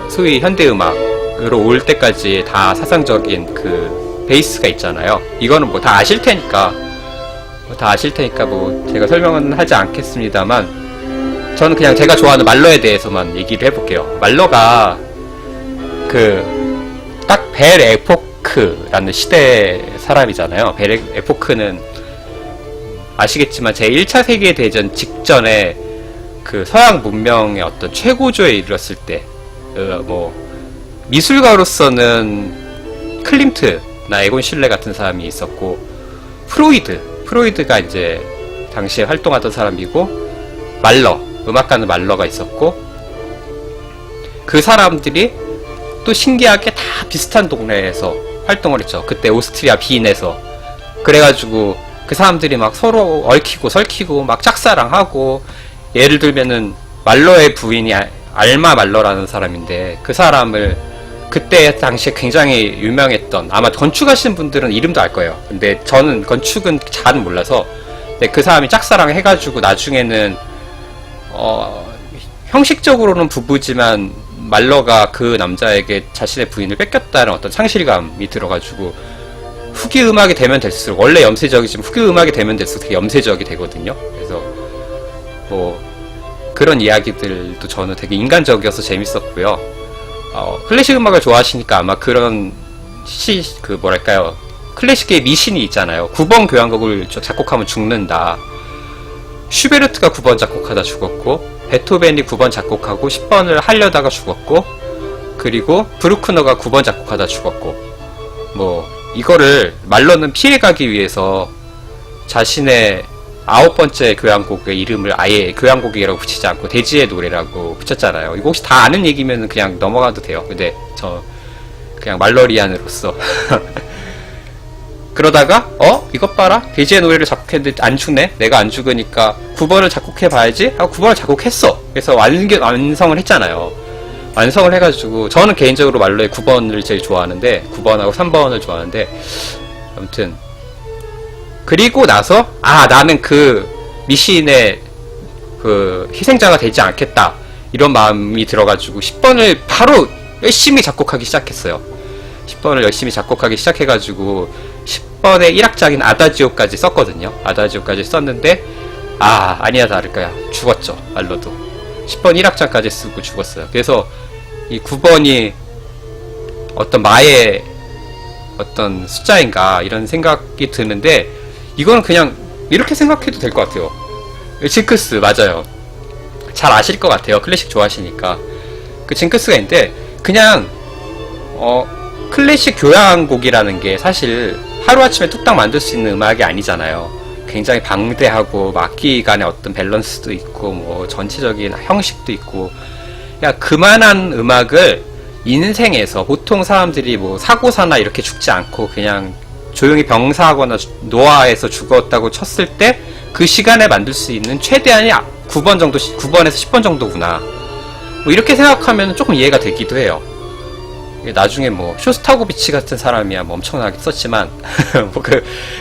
소위 현대 음악으로 올 때까지 다 사상적인 그 베이스가 있잖아요. 이거는 뭐 다 아실 테니까 뭐 제가 설명은 하지 않겠습니다만 저는 그냥 제가 좋아하는 말러에 대해서만 얘기를 해볼게요. 말러가 그 딱 벨 에포크라는 시대 사람이잖아요. 벨 에포크는 아시겠지만 제1차 세계대전 직전에 그 서양 문명의 어떤 최고조에 이르렀을 때, 뭐 미술가로서는 클림트나 에곤 실레 같은 사람이 있었고, 프로이드가 이제 당시에 활동하던 사람이고, 음악가는 말러가 있었고, 그 사람들이 또 신기하게 다 비슷한 동네에서 활동을 했죠. 그때 오스트리아 빈에서. 그래가지고 그 사람들이 막 서로 얽히고 설키고 막 짝사랑하고, 예를 들면은 말러의 부인이 알마 말러라는 사람인데, 그 사람을 그때 당시에 굉장히 유명했던, 아마 건축하시는 분들은 이름도 알 거예요. 근데 저는 건축은 잘은 몰라서, 근데 그 사람이 짝사랑 해가지고 나중에는 형식적으로는 부부지만 말러가 그 남자에게 자신의 부인을 뺏겼다는 어떤 상실감이 들어가지고, 후기 음악이 되면 될수록, 원래 염세적이지만 후기 음악이 되면 될수록 되게 염세적이 되거든요. 그래서 뭐 그런 이야기들도 저는 되게 인간적이어서 재밌었고요. 클래식 음악을 좋아하시니까 아마 그런 클래식의 미신이 있잖아요. 9번 교향곡을 작곡하면 죽는다. 슈베르트가 9번 작곡하다 죽었고, 베토벤이 9번 작곡하고 10번을 하려다가 죽었고, 그리고 브루크너가 9번 작곡하다 죽었고, 뭐 이거를 말러는 피해가기 위해서 자신의 9번째 교향곡의 이름을 아예 교향곡이라고 붙이지 않고 대지의 노래라고 붙였잖아요. 이거 혹시 다 아는 얘기면 그냥 넘어가도 돼요. 근데 저 그냥 말러리안으로서 그러다가 이것 봐라, 대지의 노래를 작곡했는데 안 죽네? 내가 안 죽으니까 9번을 작곡해봐야지 하고 9번을 작곡했어. 그래서 완성을 했잖아요. 완성을 해가지고, 저는 개인적으로 말러의 9번을 제일 좋아하는데, 9번하고 3번을 좋아하는데, 아무튼 그리고 나서 나는 그 미신의 그 희생자가 되지 않겠다, 이런 마음이 들어가지고 10번을 바로 열심히 작곡하기 시작했어요. 10번을 열심히 작곡하기 시작해가지고 10번의 1악장인 아다지오까지 썼거든요. 아다지오까지 썼는데 아니야 다를까야 죽었죠. 말러도 10번 1악장까지 쓰고 죽었어요. 그래서 이 9번이 어떤 마의 어떤 숫자인가 이런 생각이 드는데, 이거는 그냥 이렇게 생각해도 될 것 같아요. 징크스 맞아요. 잘 아실 것 같아요. 클래식 좋아하시니까. 그 징크스가 있는데, 그냥 클래식 교향곡이라는 게 사실 하루아침에 뚝딱 만들 수 있는 음악이 아니잖아요. 굉장히 방대하고 악기 간의 어떤 밸런스도 있고 뭐 전체적인 형식도 있고, 그냥 그만한 음악을 인생에서 보통 사람들이 뭐 사고사나 이렇게 죽지 않고 그냥 조용히 병사하거나 노화해서 죽었다고 쳤을 때 그 시간에 만들 수 있는 최대한이 9번에서 10번 정도구나 뭐 이렇게 생각하면 조금 이해가 되기도 해요. 나중에 뭐 쇼스타고비치 같은 사람이야 뭐 엄청나게 썼지만 뭐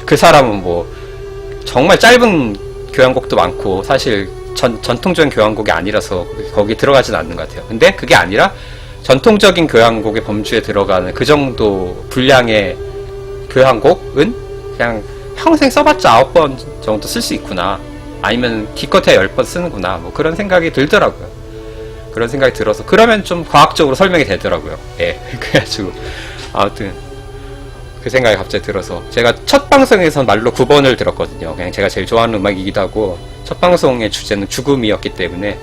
그 사람은 뭐 정말 짧은 교향곡도 많고 사실 전통적인 교향곡이 아니라서 거기 들어가진 않는 것 같아요. 근데 그게 아니라 전통적인 교향곡의 범주에 들어가는 그 정도 분량의 교향곡은 그냥 평생 써봤자 9번 정도 쓸 수 있구나, 아니면 기껏해야 10번 쓰는구나, 뭐 그런 생각이 들더라고요. 그런 생각이 들어서 그러면 좀 과학적으로 설명이 되더라고요. 예. 그래가지고 아무튼 그 생각이 갑자기 들어서 제가 첫 방송에서 말로 9번을 들었거든요. 그냥 제가 제일 좋아하는 음악이기도 하고 첫 방송의 주제는 죽음이었기 때문에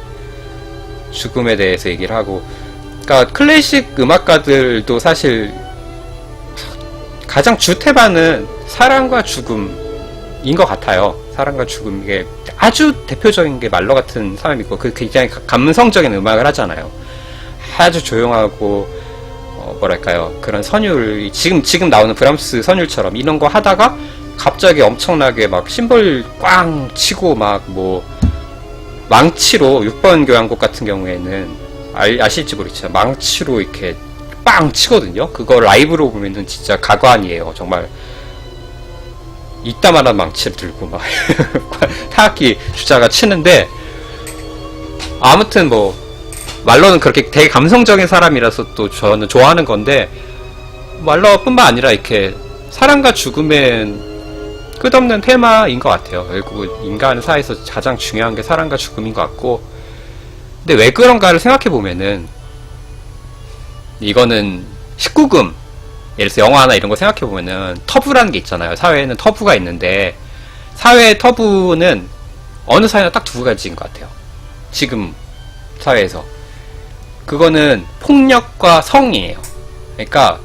죽음에 대해서 얘기를 하고, 그러니까 클래식 음악가들도 사실 가장 주테마는 사랑과 죽음인 것 같아요. 사랑과 죽음, 이게 아주 대표적인 게 말러 같은 사람이고, 그 굉장히 감성적인 음악을 하잖아요. 아주 조용하고 뭐랄까요, 그런 선율, 지금 나오는 브람스 선율처럼 이런 거 하다가 갑자기 엄청나게 막 심벌 꽝 치고 막 뭐 망치로 6번 교향곡 같은 경우에는 아실지 모르겠지만 망치로 이렇게 빵 치거든요. 그거 라이브로 보면은 진짜 가관이에요. 정말 이따만한 망치를 들고 막 타악기 주자가 치는데, 아무튼 뭐 말러는 그렇게 되게 감성적인 사람이라서 또 저는 좋아하는 건데, 말러뿐만 아니라 이렇게 사랑과 죽음은 끝없는 테마인 것 같아요. 결국 인간 사회에서 가장 중요한 게 사랑과 죽음인 것 같고, 근데 왜 그런가를 생각해 보면은 이거는 19금, 예를 들어서 영화나 이런 거 생각해 보면은 터부라는 게 있잖아요. 사회에는 터부가 있는데, 사회의 터부는 어느 사회나 딱 두 가지인 것 같아요. 지금 사회에서. 그거는 폭력과 성이에요. 그러니까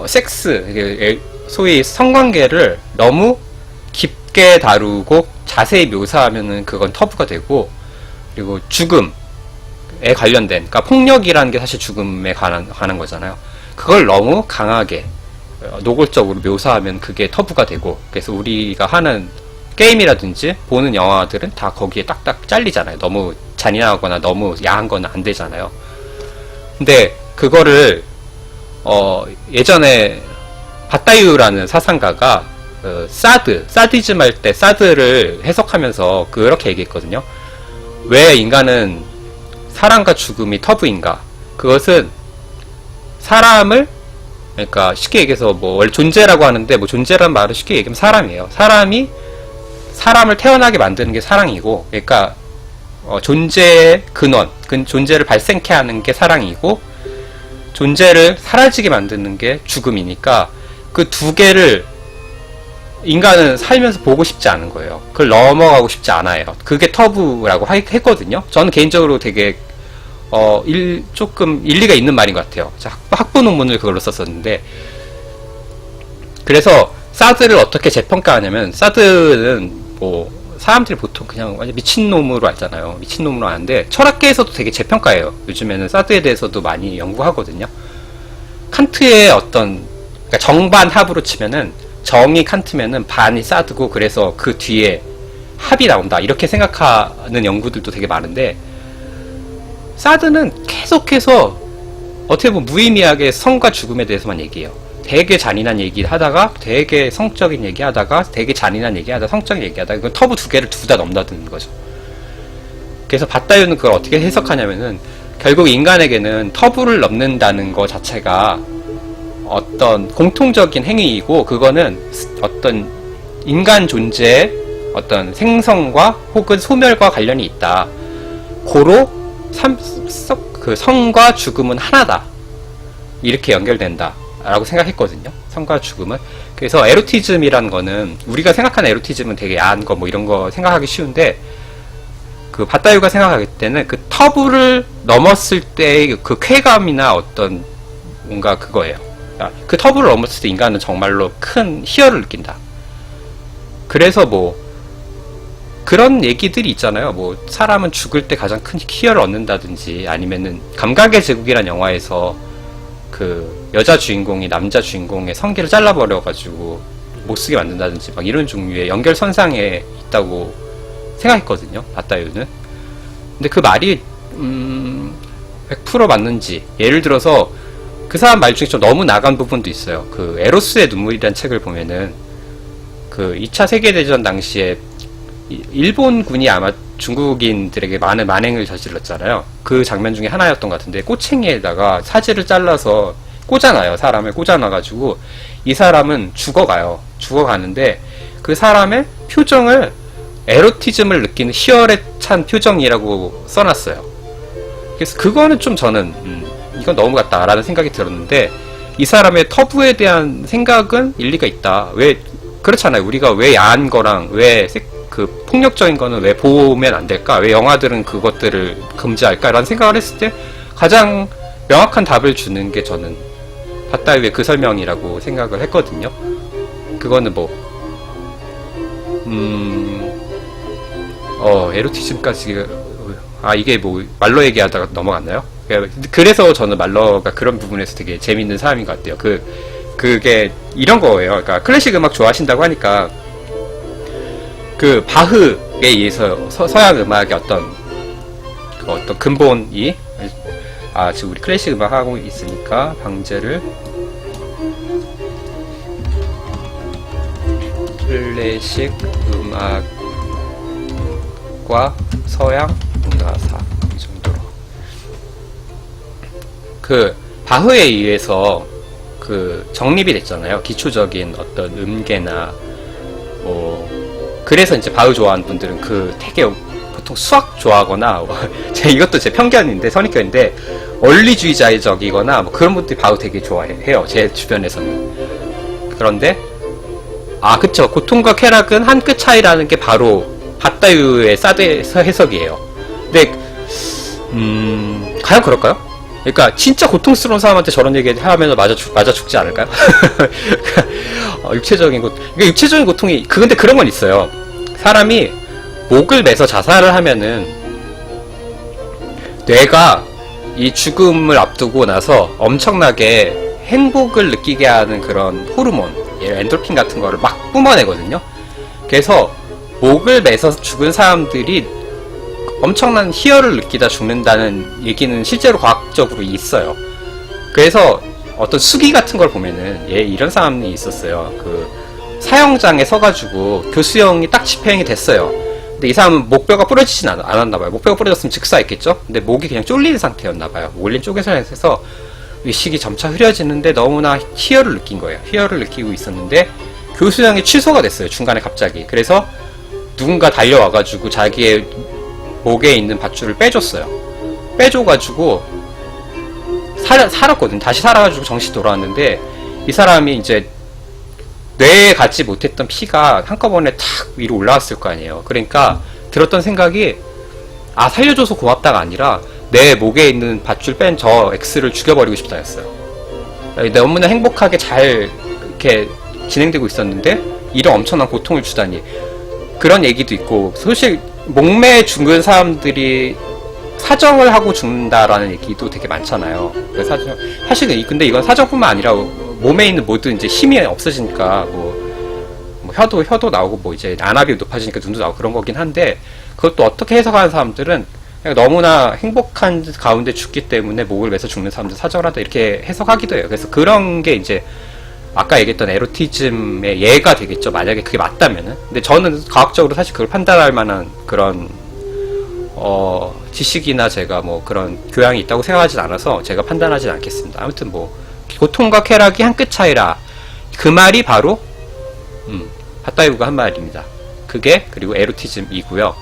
섹스, 소위 성관계를 너무 깊게 다루고 자세히 묘사하면은 그건 터부가 되고, 그리고 죽음에 관련된, 그러니까 폭력이라는 게 사실 죽음에 관한 거잖아요. 그걸 너무 강하게 노골적으로 묘사하면 그게 터부가 되고, 그래서 우리가 하는 게임이라든지 보는 영화들은 다 거기에 딱딱 잘리잖아요. 너무 잔인하거나 너무 야한 거는 안 되잖아요. 근데 그거를 예전에 바타유라는 사상가가 사디즘 할 때 사드를 해석하면서 그렇게 얘기했거든요. 왜 인간은 사랑과 죽음이 터부인가? 그것은 사람을, 그러니까 쉽게 얘기해서 뭐 원래 존재라고 하는데, 뭐 존재란 말은 쉽게 얘기하면 사람이에요. 사람이 사람을 태어나게 만드는 게 사랑이고, 그러니까 존재의 근원, 존재를 발생케 하는 게 사랑이고, 존재를 사라지게 만드는 게 죽음이니까 그 두 개를 인간은 살면서 보고 싶지 않은 거예요. 그걸 넘어가고 싶지 않아요. 그게 터부라고 했거든요. 저는 개인적으로 되게 조금 일리가 있는 말인 것 같아요. 학부 논문을 그걸로 썼었는데, 그래서 사드를 어떻게 재평가하냐면, 사드는 뭐 사람들이 보통 그냥 완전 미친놈으로 알잖아요. 미친놈으로 아는데 철학계에서도 되게 재평가해요. 요즘에는 사드에 대해서도 많이 연구하거든요. 칸트의 어떤, 그러니까 정반합으로 치면은 정이 칸트면은 반이 사드고, 그래서 그 뒤에 합이 나온다, 이렇게 생각하는 연구들도 되게 많은데, 사드는 계속해서 어떻게 보면 무의미하게 성과 죽음에 대해서만 얘기해요. 되게 잔인한 얘기 하다가 되게 성적인 얘기 하다가 되게 잔인한 얘기 하다가 성적인 얘기 하다가, 그 터부 두 개를 둘 다 넘나드는 거죠. 그래서 바타유는 그걸 어떻게 해석하냐면은, 결국 인간에게는 터부를 넘는다는 거 자체가 어떤 공통적인 행위이고, 그거는 어떤 인간 존재의 어떤 생성과 혹은 소멸과 관련이 있다. 고로 그 성과 죽음은 하나다, 이렇게 연결된다 라고 생각했거든요. 성과 죽음은. 그래서 에로티즘이라는 거는, 우리가 생각하는 에로티즘은 되게 야한 거 뭐 이런 거 생각하기 쉬운데, 그 바타유가 생각할 때는 그 터부를 넘었을 때의 그 쾌감이나 어떤 뭔가 그거예요. 그 터부를 넘었을 때 인간은 정말로 큰 희열을 느낀다. 그래서 뭐 그런 얘기들이 있잖아요. 뭐 사람은 죽을 때 가장 큰 희열을 얻는다든지, 아니면은 감각의 제국이란 영화에서 그 여자 주인공이 남자 주인공의 성기를 잘라버려가지고 못쓰게 만든다든지, 막 이런 종류의 연결선상에 있다고 생각했거든요, 바타유는. 근데 그 말이 100% 맞는지, 예를 들어서 그 사람 말 중에 좀 너무 나간 부분도 있어요. 그 에로스의 눈물이라는 책을 보면은 그 2차 세계대전 당시에 일본군이 아마 중국인들에게 많은 만행을 저질렀잖아요. 그 장면 중에 하나였던 것 같은데, 꼬챙이에다가 사지를 잘라서 꽂아놔요. 사람을 꽂아놔가지고 이 사람은 죽어가는데 그 사람의 표정을 에로티즘을 느끼는 희열에 찬 표정이라고 써놨어요. 그래서 그거는 좀 저는 이건 너무 같다라는 생각이 들었는데, 이 사람의 터부에 대한 생각은 일리가 있다. 왜 그렇잖아요. 우리가 왜 야한 거랑 왜 그 폭력적인 거는 왜 보면 안 될까? 왜 영화들은 그것들을 금지할까? 라는 생각을 했을 때 가장 명확한 답을 주는 게 저는 밧다이의 그 설명이라고 생각을 했거든요. 그거는 뭐 에로티즘까지, 이게 뭐 말러 얘기하다가 넘어갔나요? 그래서 저는 말러가 그런 부분에서 되게 재밌는 사람인 것 같아요. 그게 이런 거예요. 그러니까 클래식 음악 좋아하신다고 하니까 그 바흐에 의해서 서양 음악의 어떤 근본이, 지금 우리 클래식 음악 하고 있으니까 방제를, 클래식 음악과 서양 문화사, 이 정도로. 그 바흐에 의해서 그 정립이 됐잖아요. 기초적인 어떤 음계나 뭐, 그래서 이제 바흐 좋아하는 분들은 되게 보통 수학 좋아하거나 이것도 제 편견인데, 선입견인데, 원리주의자적이거나 뭐 그런 분들이 바흐 되게 좋아해요. 제 주변에서는. 그런데 그쵸. 고통과 쾌락은 한 끗 차이라는 게 바로 밧다유의 사드 해석이에요. 근데 과연 그럴까요? 그러니까 진짜 고통스러운 사람한테 저런 얘기 하면 맞아 죽지 않을까요? 육체적인 그러니까 육체적인 고통이, 근데 그런 건 있어요. 사람이 목을 매서 자살을 하면은 뇌가 이 죽음을 앞두고 나서 엄청나게 행복을 느끼게 하는 그런 호르몬, 엔도르핀 같은 거를 막 뿜어내거든요. 그래서 목을 매서 죽은 사람들이 엄청난 희열을 느끼다 죽는다는 얘기는 실제로 과학적으로 있어요. 그래서 어떤 수기 같은 걸 보면은 이런 사람이 있었어요. 그 사형장에 서가지고 교수형이 딱 집행이 됐어요. 근데 이 사람은 목뼈가 부러지진 않았나봐요. 목뼈가 부러졌으면 즉사했겠죠? 근데 목이 그냥 쫄린 상태였나봐요. 올린 쪼개서 의식이 점차 흐려지는데 너무나 희열을 느낀 거예요. 희열을 느끼고 있었는데 교수형이 취소가 됐어요. 중간에 갑자기. 그래서 누군가 달려와가지고 자기의 목에 있는 밧줄을 빼줬어요. 빼줘가지고 살았거든. 다시 살아가지고 정신이 돌아왔는데, 이 사람이 이제 뇌에 가지 못했던 피가 한꺼번에 탁 위로 올라왔을 거 아니에요. 그러니까 들었던 생각이, 살려줘서 고맙다가 아니라 내 목에 있는 밧줄 뺀 저 X를 죽여버리고 싶다였어요. 너무나 행복하게 잘 이렇게 진행되고 있었는데 이런 엄청난 고통을 주다니. 그런 얘기도 있고, 사실 목매에 죽은 사람들이 사정을 하고 죽는다라는 얘기도 되게 많잖아요. 사실은 근데 이건 사정뿐만 아니라 몸에 있는 모든 이제 힘이 없어지니까 뭐 혀도 나오고 뭐 이제 안압이 높아지니까 눈도 나오고 그런 거긴 한데, 그것도 어떻게 해석하는 사람들은 그냥 너무나 행복한 가운데 죽기 때문에 목을 매서 죽는 사람들 사정을 하다 이렇게 해석하기도 해요. 그래서 그런 게 이제 아까 얘기했던 에로티즘의 예가 되겠죠. 만약에 그게 맞다면은. 근데 저는 과학적으로 사실 그걸 판단할 만한 그런 지식이나 제가 뭐 그런 교양이 있다고 생각하진 않아서 제가 판단하진 않겠습니다. 아무튼 뭐 고통과 쾌락이 한 끗 차이라, 그 말이 바로 밧다이브가 한 말입니다. 그리고 에로티즘이고요.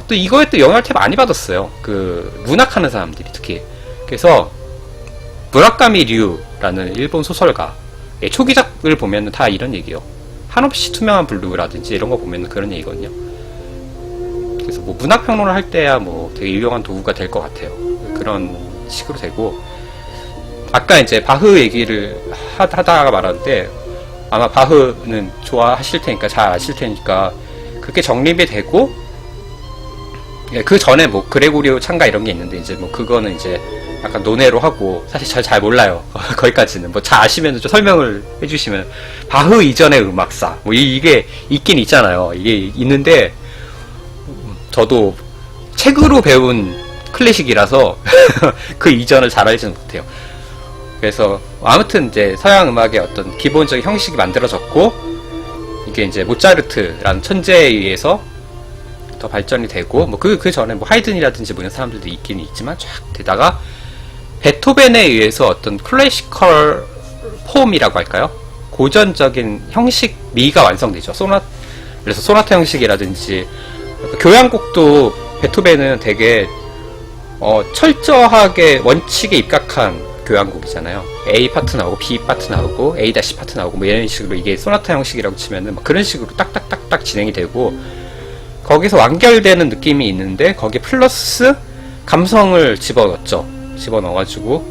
또 이거에 또 영향을 되게 많이 받았어요. 그 문학하는 사람들이 특히. 그래서 무라카미 류라는 일본 소설가 초기작을 보면 다 이런 얘기예요. 한없이 투명한 블루라든지 이런 거 보면 그런 얘기거든요. 그래서 뭐 문학평론을 할 때야 뭐 되게 유용한 도구가 될 것 같아요. 그런 식으로 되고, 아까 이제 바흐 얘기를 하다가 말하는데, 아마 바흐는 좋아하실 테니까, 잘 아실 테니까, 그게 정립이 되고, 그 전에 뭐 그레고리오 창가 이런 게 있는데, 이제 뭐 그거는 이제 약간 논외로 하고, 사실 잘 몰라요. 거기까지는. 뭐 잘 아시면 좀 설명을 해주시면. 바흐 이전의 음악사. 뭐 이게 있긴 있잖아요. 이게 있는데, 저도 책으로 배운 클래식이라서 그 이전을 잘 알지는 못해요. 그래서 아무튼 이제 서양 음악의 어떤 기본적인 형식이 만들어졌고, 이게 이제 모차르트라는 천재에 의해서 더 발전이 되고, 뭐 그 전에 뭐 하이든이라든지 뭐 이런 사람들도 있긴 있지만 쫙 되다가 베토벤에 의해서 어떤 클래시컬 폼이라고 할까요? 고전적인 형식 미가 완성되죠. 그래서 소나타 형식이라든지 교향곡도 베토벤은 되게 철저하게 원칙에 입각한 교향곡이잖아요. A 파트 나오고 B 파트 나오고 A 다시 파트 나오고 뭐 이런 식으로, 이게 소나타 형식이라고 치면은 막 그런 식으로 딱딱딱딱 진행이 되고, 거기서 완결되는 느낌이 있는데 거기에 플러스 감성을 집어넣어가지고,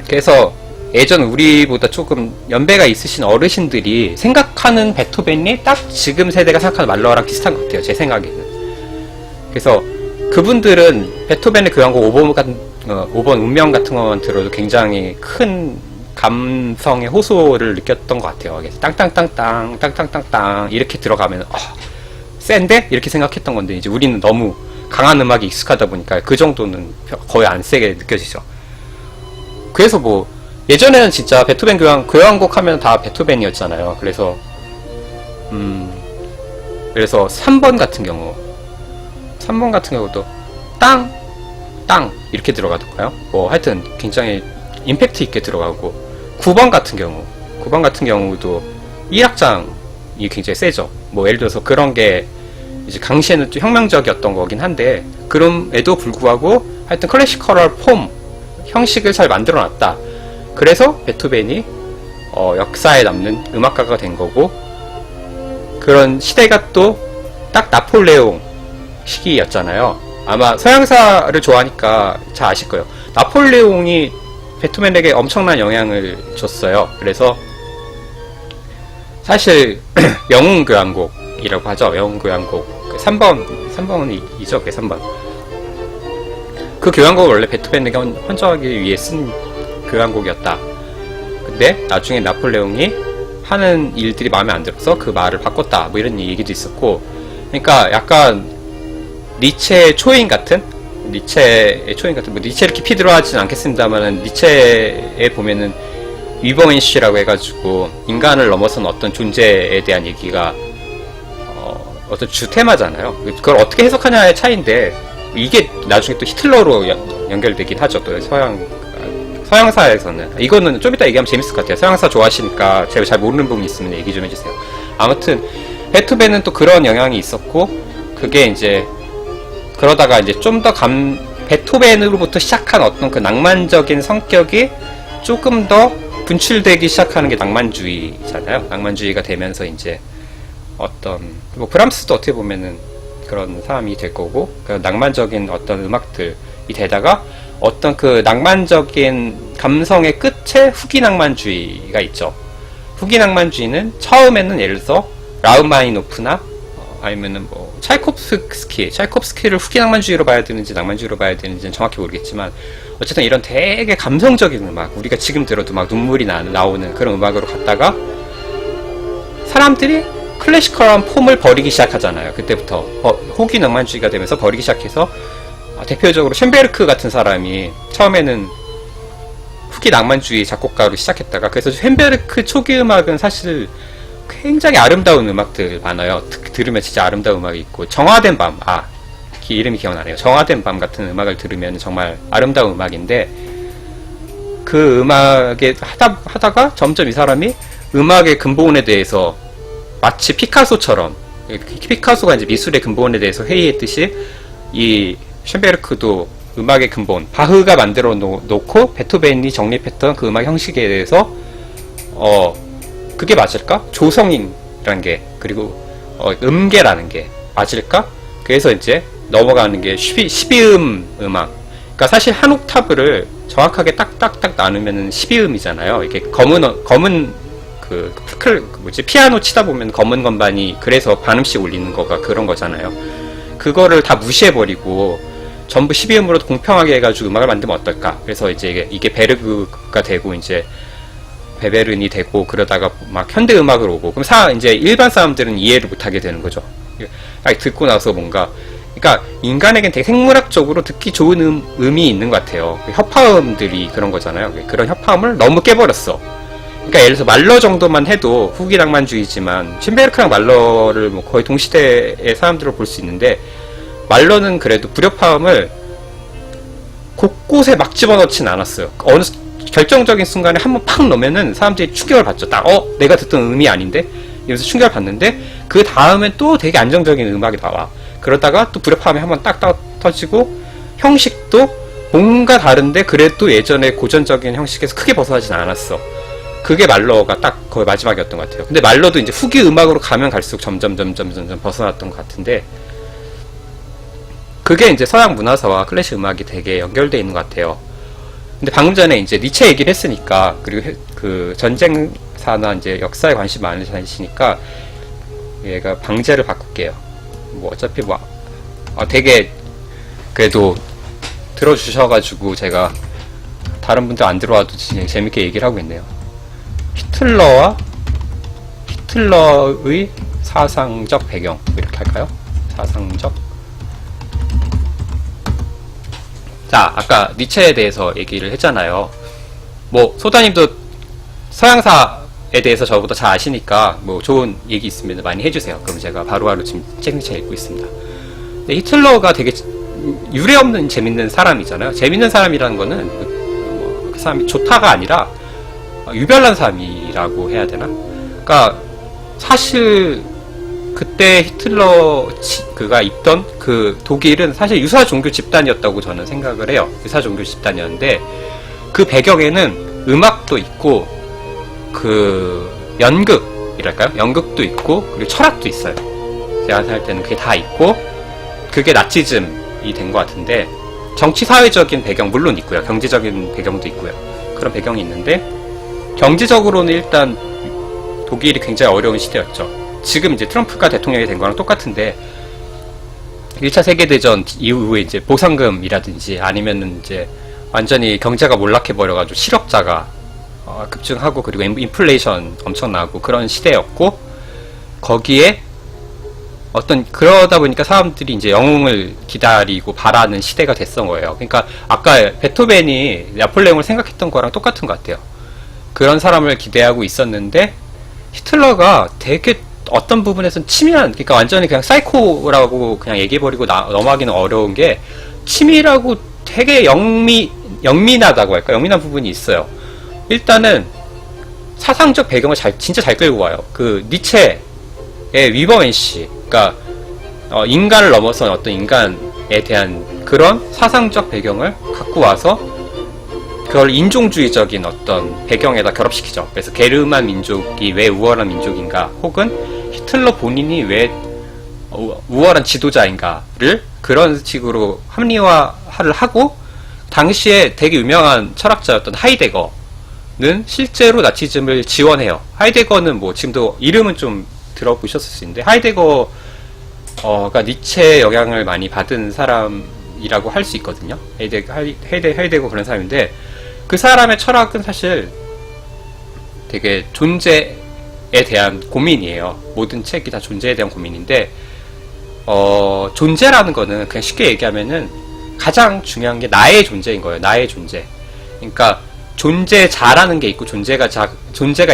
그래서 예전 우리보다 조금 연배가 있으신 어르신들이 생각하는 베토벤이 딱 지금 세대가 생각하는 말러랑 비슷한 것 같아요, 제 생각에는. 그래서 그분들은 베토벤의 교향곡 5번 운명 같은 것만 들어도 굉장히 큰 감성의 호소를 느꼈던 것 같아요. 그래서 땅땅땅땅 땅땅땅땅 이렇게 들어가면 센데? 이렇게 생각했던 건데, 이제 우리는 너무 강한 음악이 익숙하다 보니까 그 정도는 거의 안 세게 느껴지죠. 그래서 뭐 예전에는 진짜 베토벤 교향곡 하면 다 베토벤이었잖아요. 그래서 3번 같은 경우도 땅 이렇게 들어가던가요? 뭐 하여튼 굉장히 임팩트 있게 들어가고, 9번 같은 경우도 1악장이 굉장히 세죠. 뭐 예를 들어서 그런 게 이제 당시에는 좀 혁명적이었던 거긴 한데, 그럼에도 불구하고 하여튼 클래시컬 폼 형식을 잘 만들어 놨다. 그래서 베토벤이 역사에 남는 음악가가 된 거고, 그런 시대가 또 딱 나폴레옹 시기였잖아요. 아마 서양사를 좋아하니까 잘 아실 거예요. 나폴레옹이 베토벤에게 엄청난 영향을 줬어요. 그래서 사실 영웅교향곡이라고 하죠. 영웅교향곡 3번은 이죠. 3번. 그 교향곡을 원래 베토벤에게 헌정하기 위해 쓴 교향곡이었다. 근데 나중에 나폴레옹이 하는 일들이 마음에 안 들어서 그 말을 바꿨다. 뭐 이런 얘기도 있었고, 그러니까 약간 니체의 초인 같은, 뭐 니체를 깊이 들어가진 않겠습니다만은, 니체에 보면은 위버인시라고 해가지고 인간을 넘어선 어떤 존재에 대한 얘기가 어떤 주 테마잖아요. 그걸 어떻게 해석하냐의 차이인데, 이게 나중에 또 히틀러로 연결되긴 하죠. 또 서양사에서는. 이거는 좀 이따 얘기하면 재밌을 것 같아요. 서양사 좋아하시니까 제가 잘 모르는 부분이 있으면 얘기 좀 해주세요. 아무튼 베토벤은 또 그런 영향이 있었고, 그게 이제 그러다가 이제 좀 더 베토벤으로부터 시작한 어떤 그 낭만적인 성격이 조금 더 분출되기 시작하는 게 낭만주의잖아요. 낭만주의가 되면서 이제 어떤, 뭐 브람스도 어떻게 보면은 그런 사람이 될 거고, 그 낭만적인 어떤 음악들이 되다가 어떤 그 낭만적인 감성의 끝에 후기 낭만주의가 있죠. 후기 낭만주의는 처음에는 예를 들어서 라흐마니노프나 아니면은 뭐 차이콥스키를 후기 낭만주의로 봐야 되는지 낭만주의로 봐야 되는지는 정확히 모르겠지만, 어쨌든 이런 되게 감성적인 음악, 우리가 지금 들어도 막 눈물이 나오는 그런 음악으로 갔다가 사람들이 클래시컬한 폼을 버리기 시작하잖아요. 그때부터 후기 낭만주의가 되면서 버리기 시작해서, 대표적으로 쇤베르크 같은 사람이 처음에는 후기 낭만주의 작곡가로 시작했다가, 그래서 쇤베르크 초기 음악은 사실 굉장히 아름다운 음악들 많아요. 들으면 진짜 아름다운 음악이 있고, 정화된 밤, 이름이 기억나네요. 정화된 밤 같은 음악을 들으면 정말 아름다운 음악인데, 그 음악에 하다가 점점 이 사람이 음악의 근본에 대해서 마치 피카소처럼, 피카소가 이제 미술의 근본에 대해서 회의했듯이 이 쇤베르크도 음악의 근본, 바흐가 만들어 놓고 베토벤이 정립했던 그 음악 형식에 대해서 그게 맞을까? 조성이라는 게, 그리고 음계라는 게 맞을까? 그래서 이제 넘어가는 게 12음 음악. 그러니까 사실 한 옥타브를 정확하게 딱딱딱 나누면 12음이잖아요. 이게 검은 피아노 치다 보면 검은 건반이 그래서 반음씩 울리는 거가 그런 거잖아요. 그거를 다 무시해버리고 전부 12음으로 공평하게 해가지고 음악을 만들면 어떨까? 그래서 이제 이게 베르그가 되고, 이제 베베른이 되고, 그러다가 막 현대 음악으로 오고, 그럼 이제 일반 사람들은 이해를 못하게 되는 거죠. 듣고 나서 뭔가, 그러니까 인간에겐 되게 생물학적으로 듣기 좋은 음이 있는 것 같아요. 협화음들이 그런 거잖아요. 그런 협화음을 너무 깨버렸어. 그러니까 예를 들어서 말러 정도만 해도 후기 낭만주의지만 슌베르크랑 말러를 뭐 거의 동시대의 사람들을 볼 수 있는데, 말러는 그래도 불협화음을 곳곳에 막 집어넣진 않았어요. 어느 결정적인 순간에 한번 팍 넣으면은 사람들이 충격을 받죠. 딱 내가 듣던 음이 아닌데 이러면서 충격을 받는데, 그 다음엔 또 되게 안정적인 음악이 나와. 그러다가 또 불협화음이 한번 딱 터지고, 형식도 뭔가 다른데 그래도 예전에 고전적인 형식에서 크게 벗어나진 않았어. 그게 말러가 딱 거의 마지막이었던 것 같아요. 근데 말러도 이제 후기 음악으로 가면 갈수록 점점 벗어났던 것 같은데, 그게 이제 서양 문화사와 클래식 음악이 되게 연결되어 있는 것 같아요. 근데 방금 전에 이제 니체 얘기를 했으니까, 그리고 그 전쟁사나 이제 역사에 관심 많으시니까 얘가 방제를 바꿀게요. 뭐 어차피 뭐 되게 그래도 들어주셔가지고 제가 다른 분들 안 들어와도 재밌게 얘기를 하고 있네요. 히틀러의 사상적 배경, 이렇게 할까요? 사상적. 자, 아까 니체에 대해서 얘기를 했잖아요. 뭐 소다님도 서양사에 대해서 저보다 잘 아시니까 뭐 좋은 얘기 있으면 많이 해주세요. 그럼 제가 바로바로 지금 책을 읽고 있습니다. 근데 히틀러가 되게 유례없는 재밌는 사람이잖아요. 재밌는 사람이라는 거는 그 사람이 좋다가 아니라 유별난 사람이라고 해야 되나? 그러니까 사실 그때 히틀러가 있던 그 독일은 사실 유사 종교 집단이었다고 저는 생각을 해요. 유사 종교 집단이었는데, 그 배경에는 음악도 있고 그 연극이랄까요? 연극도 있고 그리고 철학도 있어요. 제가 살 때는 그게 다 있고, 그게 나치즘이 된 것 같은데, 정치 사회적인 배경 물론 있고요. 경제적인 배경도 있고요. 그런 배경이 있는데, 경제적으로는 일단 독일이 굉장히 어려운 시대였죠. 지금 이제 트럼프가 대통령이 된 거랑 똑같은데, 1차 세계대전 이후에 이제 보상금이라든지 아니면은 이제 완전히 경제가 몰락해버려가지고 실업자가 급증하고, 그리고 인플레이션 엄청나고 그런 시대였고, 거기에 그러다 보니까 사람들이 이제 영웅을 기다리고 바라는 시대가 됐던 거예요. 그러니까 아까 베토벤이 나폴레옹을 생각했던 거랑 똑같은 것 같아요. 그런 사람을 기대하고 있었는데, 히틀러가 되게 어떤 부분에서는 치밀한, 그러니까 완전히 그냥 사이코라고 그냥 얘기해버리고 넘어가기는 어려운 게, 치밀하고 되게 영민하다고 할까? 영민한 부분이 있어요. 일단은 사상적 배경을 진짜 잘 끌고 와요. 그 니체의 위버멘시, 그러니까 인간을 넘어선 어떤 인간에 대한 그런 사상적 배경을 갖고 와서 그걸 인종주의적인 어떤 배경에다 결합시키죠. 그래서 게르만 민족이 왜 우월한 민족인가, 혹은 히틀러 본인이 왜 우월한 지도자인가를 그런 식으로 합리화를 하고, 당시에 되게 유명한 철학자였던 하이데거는 실제로 나치즘을 지원해요. 하이데거는 뭐 지금도 이름은 좀 들어보셨을 수 있는데, 하이데거가 니체의 영향을 많이 받은 사람이라고 할 수 있거든요. 하이데거 그런 사람인데, 그 사람의 철학은 사실 되게 존재에 대한 고민이에요. 모든 책이 다 존재에 대한 고민인데, 존재라는 거는 그냥 쉽게 얘기하면은 가장 중요한 게 나의 존재인 거예요. 나의 존재. 그러니까 존재자라는 게 있고 존재가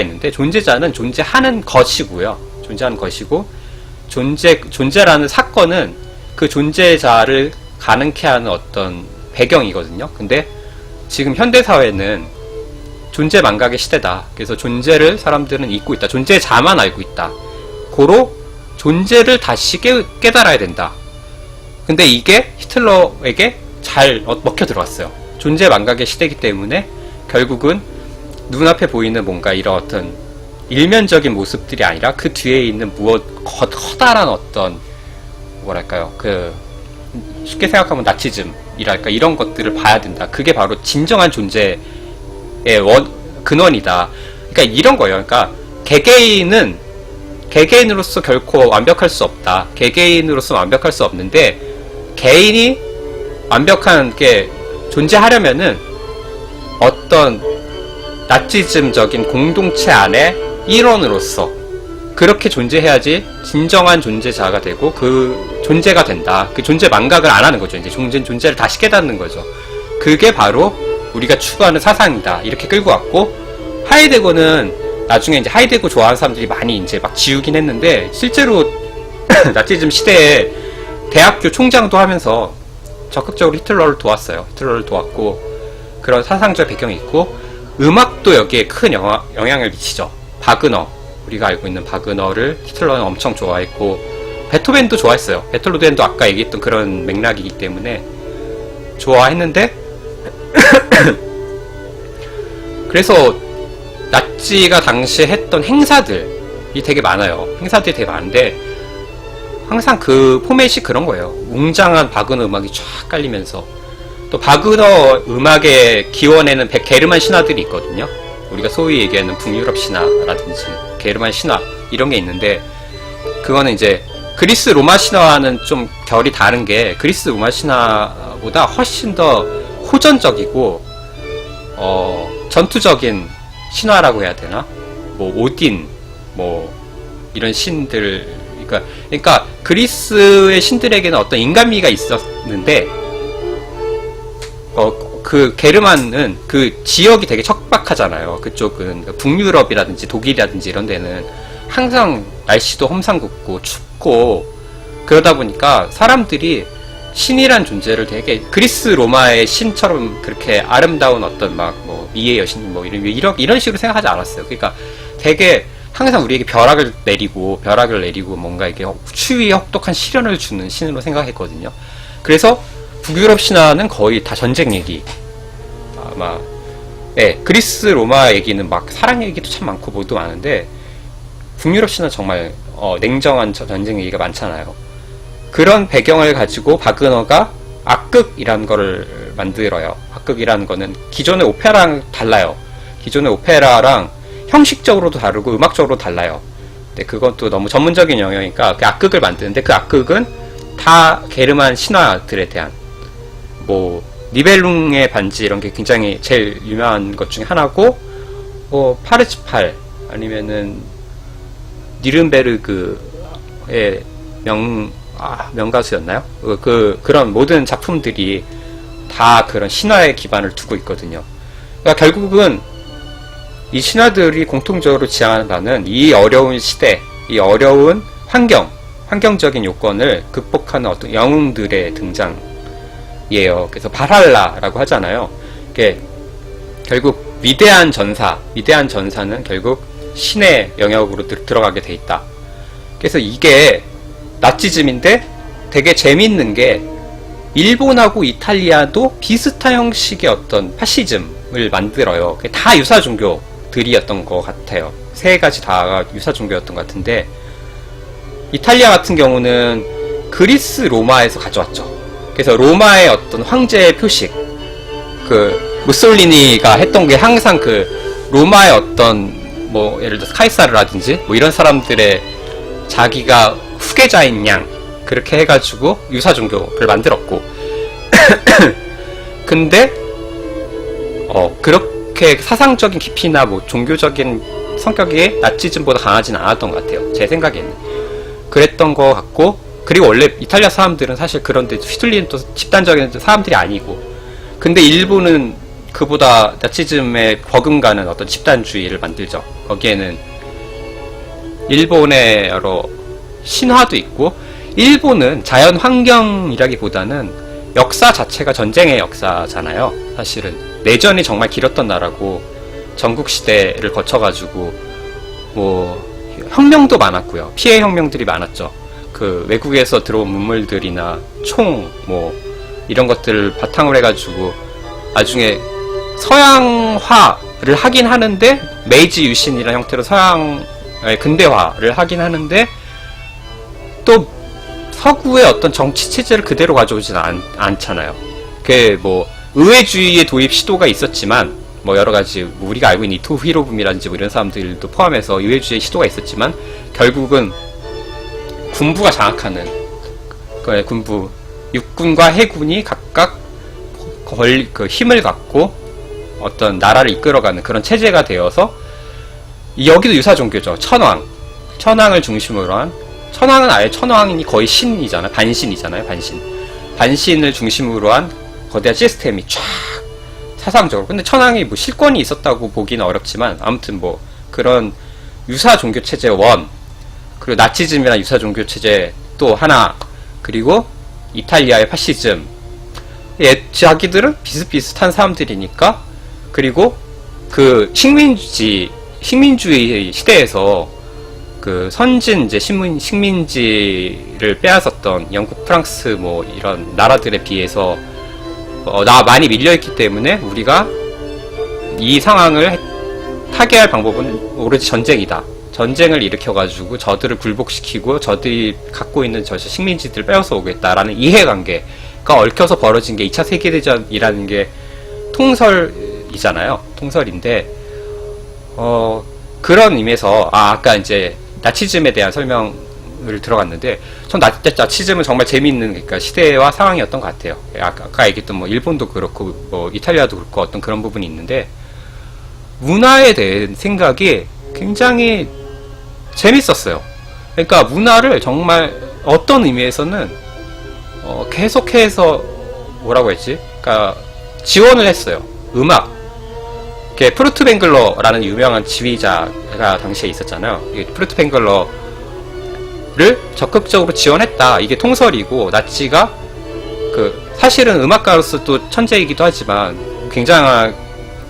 있는데, 존재자는 존재하는 것이고요. 존재하는 것이고, 존재라는 사건은 그 존재자를 가능케 하는 어떤 배경이거든요. 근데 지금 현대사회는 존재 망각의 시대다. 그래서 존재를 사람들은 잊고 있다. 존재자만 알고 있다. 고로 존재를 다시 깨달아야 된다. 근데 이게 히틀러에게 잘 먹혀 들어왔어요. 존재 망각의 시대이기 때문에 결국은 눈앞에 보이는 뭔가 이런 어떤 일면적인 모습들이 아니라 그 뒤에 있는 커다란 어떤 뭐랄까요, 쉽게 생각하면 나치즘이랄까, 이런 것들을 봐야 된다. 그게 바로 진정한 존재의 근원이다. 그러니까 이런 거예요. 그러니까 개개인으로서 결코 완벽할 수 없다. 개개인으로서 완벽할 수 없는데, 개인이 완벽한 게 존재하려면은 어떤 나치즘적인 공동체 안에 일원으로서, 그렇게 존재해야지 진정한 존재자가 되고 그 존재가 된다. 그 존재 망각을 안 하는 거죠. 이제 존재를 다시 깨닫는 거죠. 그게 바로 우리가 추구하는 사상이다. 이렇게 끌고 왔고, 하이데거는 나중에 이제 하이데거 좋아하는 사람들이 많이 이제 막 지우긴 했는데, 실제로 나치즘 시대에 대학교 총장도 하면서 적극적으로 히틀러를 도왔어요. 히틀러를 도왔고, 그런 사상적 배경이 있고, 음악도 여기에 큰 영향을 미치죠. 바그너, 우리가 알고 있는 바그너를 히틀러는 엄청 좋아했고, 베토벤도 좋아했어요. 베토벤도 아까 얘기했던 그런 맥락이기 때문에 좋아했는데, 그래서 나치가 당시에 했던 행사들이 되게 많아요. 행사들이 되게 많은데 항상 그 포맷이 그런 거예요. 웅장한 바그너 음악이 쫙 깔리면서, 또 바그너 음악의 기원에는 게르만 신화들이 있거든요. 우리가 소위 얘기하는 북유럽 신화라든지 게르만 신화 이런 게 있는데, 그거는 이제 그리스 로마 신화와는 좀 결이 다른 게, 그리스 로마 신화보다 훨씬 더 호전적이고 전투적인 신화라고 해야 되나? 뭐 오딘, 뭐 이런 신들, 그러니까 그리스의 신들에게는 어떤 인간미가 있었는데, 그 게르만은 그 지역이 되게 척박하잖아요. 그쪽은 북유럽이라든지 독일이라든지 이런 데는 항상 날씨도 험상궂고 춥고, 그러다 보니까 사람들이 신이란 존재를 되게 그리스 로마의 신처럼 그렇게 아름다운 어떤 막 뭐 미의 여신 뭐 이런 식으로 생각하지 않았어요. 그러니까 되게 항상 우리에게 벼락을 내리고 뭔가 이게 추위에 혹독한 시련을 주는 신으로 생각했거든요. 그래서 북유럽 신화는 거의 다 전쟁 얘기, 아마 그리스 로마 얘기는 막 사랑 얘기도 참 많고 뭐도 많은데, 북유럽 신화 정말 냉정한 전쟁 얘기가 많잖아요. 그런 배경을 가지고 바그너가 악극이라는 거를 만들어요. 악극이라는 거는 기존의 오페라랑 달라요. 기존의 오페라랑 형식적으로도 다르고 음악적으로도 달라요. 근데 그것도 너무 전문적인 영역이니까 그 악극을 만드는데, 그 악극은 다 게르만 신화들에 대한, 뭐 니벨룽의 반지 이런 게 굉장히 제일 유명한 것 중에 하나고, 뭐 파르치팔 아니면은 니른베르그의 명가수였나요? 그런 모든 작품들이 다 그런 신화의 기반을 두고 있거든요. 그러니까 결국은 이 신화들이 공통적으로 지향하는 바는 이 어려운 시대, 이 어려운 환경적인 요건을 극복하는 어떤 영웅들의 등장이에요. 그래서 발할라라고 하잖아요. 이게 결국 위대한 전사는 결국 신의 영역으로 들어가게 돼 있다. 그래서 이게 나치즘인데 되게 재밌는 게, 일본하고 이탈리아도 비슷한 형식의 어떤 파시즘을 만들어요. 다 유사 종교들이었던 것 같아요. 세 가지 다가 유사 종교였던 것 같은데, 이탈리아 같은 경우는 그리스 로마에서 가져왔죠. 그래서 로마의 어떤 황제의 표식, 그 무솔리니가 했던 게 항상 그 로마의 어떤 뭐 예를 들어서 카이사르라든지 뭐 이런 사람들의 자기가 후계자인 양, 그렇게 해가지고 유사 종교를 만들었고, 근데 그렇게 사상적인 깊이나 뭐 종교적인 성격이 나치즘보다 강하지는 않았던 것 같아요. 제 생각에는 그랬던 것 같고, 그리고 원래 이탈리아 사람들은 사실 그런데 휘둘리는 또 집단적인 사람들이 아니고, 근데 일본은 그보다 나치즘에 버금가는 어떤 집단주의를 만들죠. 거기에는 일본의 여러 신화도 있고, 일본은 자연 환경이라기보다는 역사 자체가 전쟁의 역사잖아요. 사실은 내전이 정말 길었던 나라고, 전국시대를 거쳐가지고 뭐 혁명도 많았고요. 피해 혁명들이 많았죠. 그 외국에서 들어온 문물들이나 총 뭐 이런 것들을 바탕으로 해가지고 나중에 서양화를 하긴 하는데, 메이지 유신이라는 형태로 근대화를 하긴 하는데, 또 서구의 어떤 정치 체제를 그대로 가져오지는 않잖아요. 그게 뭐 의회주의의 도입 시도가 있었지만, 뭐 여러 가지 뭐 우리가 알고 있는 이토 히로부미라든지 뭐 이런 사람들도 포함해서 의회주의의 시도가 있었지만, 결국은 군부가 장악하는, 군부 육군과 해군이 각각 그 힘을 갖고 어떤 나라를 이끌어가는 그런 체제가 되어서, 여기도 유사 종교죠. 천황. 천황을 중심으로 한, 천황은 아예 천황이 거의 신이잖아요. 반신이잖아요. 반신을 중심으로 한 거대한 시스템이 쫙 사상적으로. 근데 천황이 뭐 실권이 있었다고 보기는 어렵지만 아무튼 뭐 그런 유사 종교 체제 원, 그리고 나치즘이나 유사 종교 체제 또 하나, 그리고 이탈리아의 파시즘. 자기들은 비슷비슷한 사람들이니까. 그리고 그 식민주의 시대에서 그 선진 이제 식민지를 빼앗았던 영국, 프랑스 뭐 이런 나라들에 비해서 많이 밀려있기 때문에 우리가 이 상황을 타개할 방법은 오로지 전쟁이다. 전쟁을 일으켜가지고 저들을 굴복시키고 저들이 갖고 있는 저 식민지들을 빼앗아 오겠다라는 이해관계가 얽혀서 벌어진 게 2차 세계대전이라는 게 통설이잖아요. 통설인데 그런 의미에서 아까 이제 나치즘에 대한 설명을 들어갔는데 전 나치즘은 정말 재미있는 그러니까 시대와 상황이었던 것 같아요. 아까 얘기했던 뭐 일본도 그렇고 뭐 이탈리아도 그렇고 어떤 그런 부분이 있는데 문화에 대한 생각이 굉장히 재밌었어요. 그러니까 문화를 정말 어떤 의미에서는 계속해서 뭐라고 했지? 그러니까 지원을 했어요. 음악. 프루트뱅글러라는 유명한 지휘자가 당시에 있었잖아요. 프루트뱅글러를 적극적으로 지원했다. 이게 통설이고 나치가 사실은 음악가로서 또 천재이기도 하지만 굉장한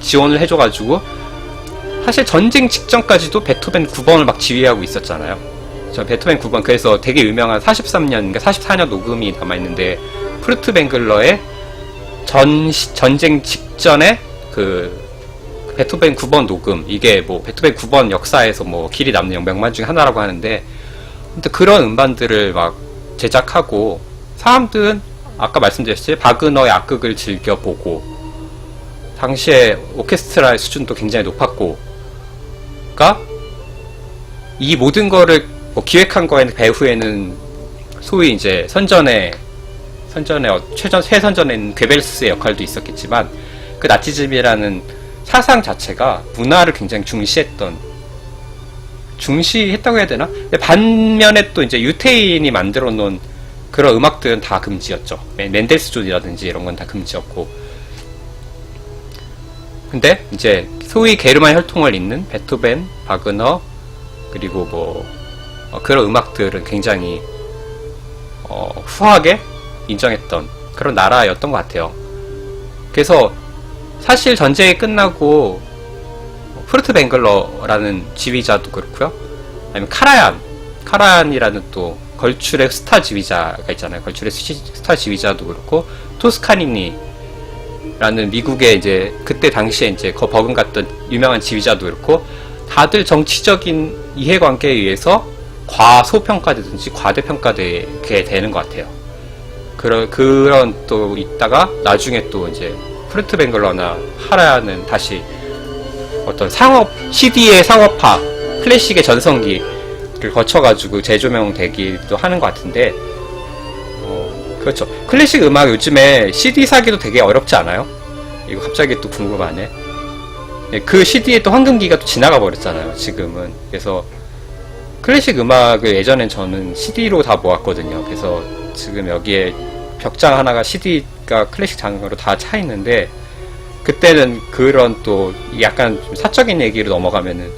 지원을 해줘가지고 사실 전쟁 직전까지도 베토벤 9번을 막 지휘하고 있었잖아요. 저 베토벤 9번 그래서 되게 유명한 43년, 그러니까 44년 녹음이 남아있는데 프루트뱅글러의 전쟁 직전에 베토벤 9번 녹음, 이게 뭐 베토벤 9번 역사에서 뭐 길이 남는 명반 중에 하나라고 하는데, 근데 그런 음반들을 막 제작하고 사람들은 아까 말씀드렸듯이 바그너의 악극을 즐겨보고 당시에 오케스트라의 수준도 굉장히 높았고, 그러니까 이 모든 거를 뭐 기획한 거에는 배후에는 소위 이제 최선전에는 괴벨스의 역할도 있었겠지만 그 나치즘이라는 사상 자체가 문화를 굉장히 중시했다고 해야 되나? 근데 반면에 또 이제 유태인이 만들어 놓은 그런 음악들은 다 금지였죠. 멘델스존이라든지 이런 건 다 금지였고. 근데 이제 소위 게르만 혈통을 잇는 베토벤, 바그너, 그리고 뭐 그런 음악들은 굉장히 후하게 인정했던 그런 나라였던 것 같아요. 그래서 사실 전쟁이 끝나고 프루트뱅글러라는 지휘자도 그렇고요. 아니면 카라얀이라는 또 걸출의 스타 지휘자가 있잖아요. 걸출의 스타 지휘자도 그렇고, 토스카니니라는 미국의 이제 그때 당시에 이제 버금갔던 유명한 지휘자도 그렇고, 다들 정치적인 이해관계에 의해서 과소평가되든지 과대평가되게 되는 것 같아요. 그런 또 있다가 나중에 또 이제 프루트뱅글러나 카라얀은 다시 어떤 CD의 상업화, 클래식의 전성기를 거쳐가지고 재조명되기도 하는 것 같은데, 그렇죠. 클래식 음악 요즘에 CD 사기도 되게 어렵지 않아요? 이거 갑자기 또 궁금하네. 그 CD의 또 황금기가 또 지나가 버렸잖아요, 지금은. 그래서 클래식 음악을 예전엔 저는 CD로 다 모았거든요. 그래서 지금 여기에 벽장 하나가 CD가 클래식 장르로 다 차 있는데, 그때는 그런 또 약간 좀 사적인 얘기로 넘어가면은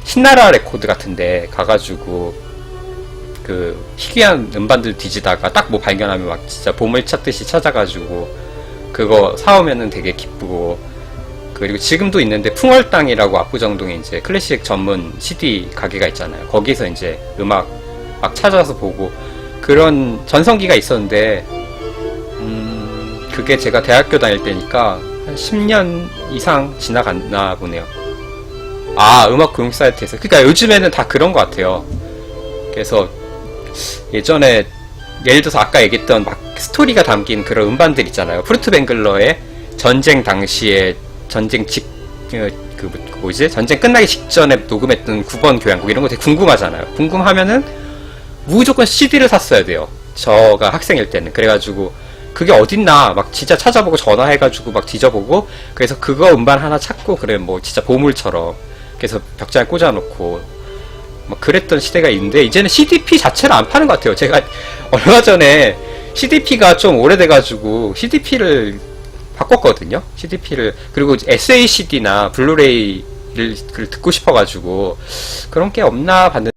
신나라 레코드 같은데 가가지고 그 희귀한 음반들 뒤지다가 딱 뭐 발견하면 막 진짜 보물 찾듯이 찾아가지고 그거 사오면은 되게 기쁘고, 그리고 지금도 있는데 풍월당이라고 압구정동에 이제 클래식 전문 CD 가게가 있잖아요. 거기서 이제 음악 막 찾아서 보고 그런 전성기가 있었는데, 그게 제가 대학교 다닐 때니까 한 10년 이상 지나갔나 보네요. 음악 교육 사이트에서. 그러니까 요즘에는 다 그런 것 같아요. 그래서 예전에 예를 들어서 아까 얘기했던 막 스토리가 담긴 그런 음반들 있잖아요. 프루트뱅글러의 전쟁 당시에 전쟁 전쟁 끝나기 직전에 녹음했던 9번 교향곡 이런 거 되게 궁금하잖아요. 궁금하면은 무조건 CD를 샀어야 돼요. 저가 학생일 때는. 그래가지고 그게 어딨나 막 진짜 찾아보고 전화해가지고 막 뒤져보고, 그래서 그거 음반 하나 찾고, 그래 뭐 진짜 보물처럼 그래서 벽장에 꽂아놓고 막 그랬던 시대가 있는데 이제는 CDP 자체를 안 파는 것 같아요. 제가 얼마 전에 CDP가 좀 오래돼가지고 CDP를 바꿨거든요. CDP를 그리고 SACD나 블루레이를 듣고 싶어가지고 그런 게 없나 봤는데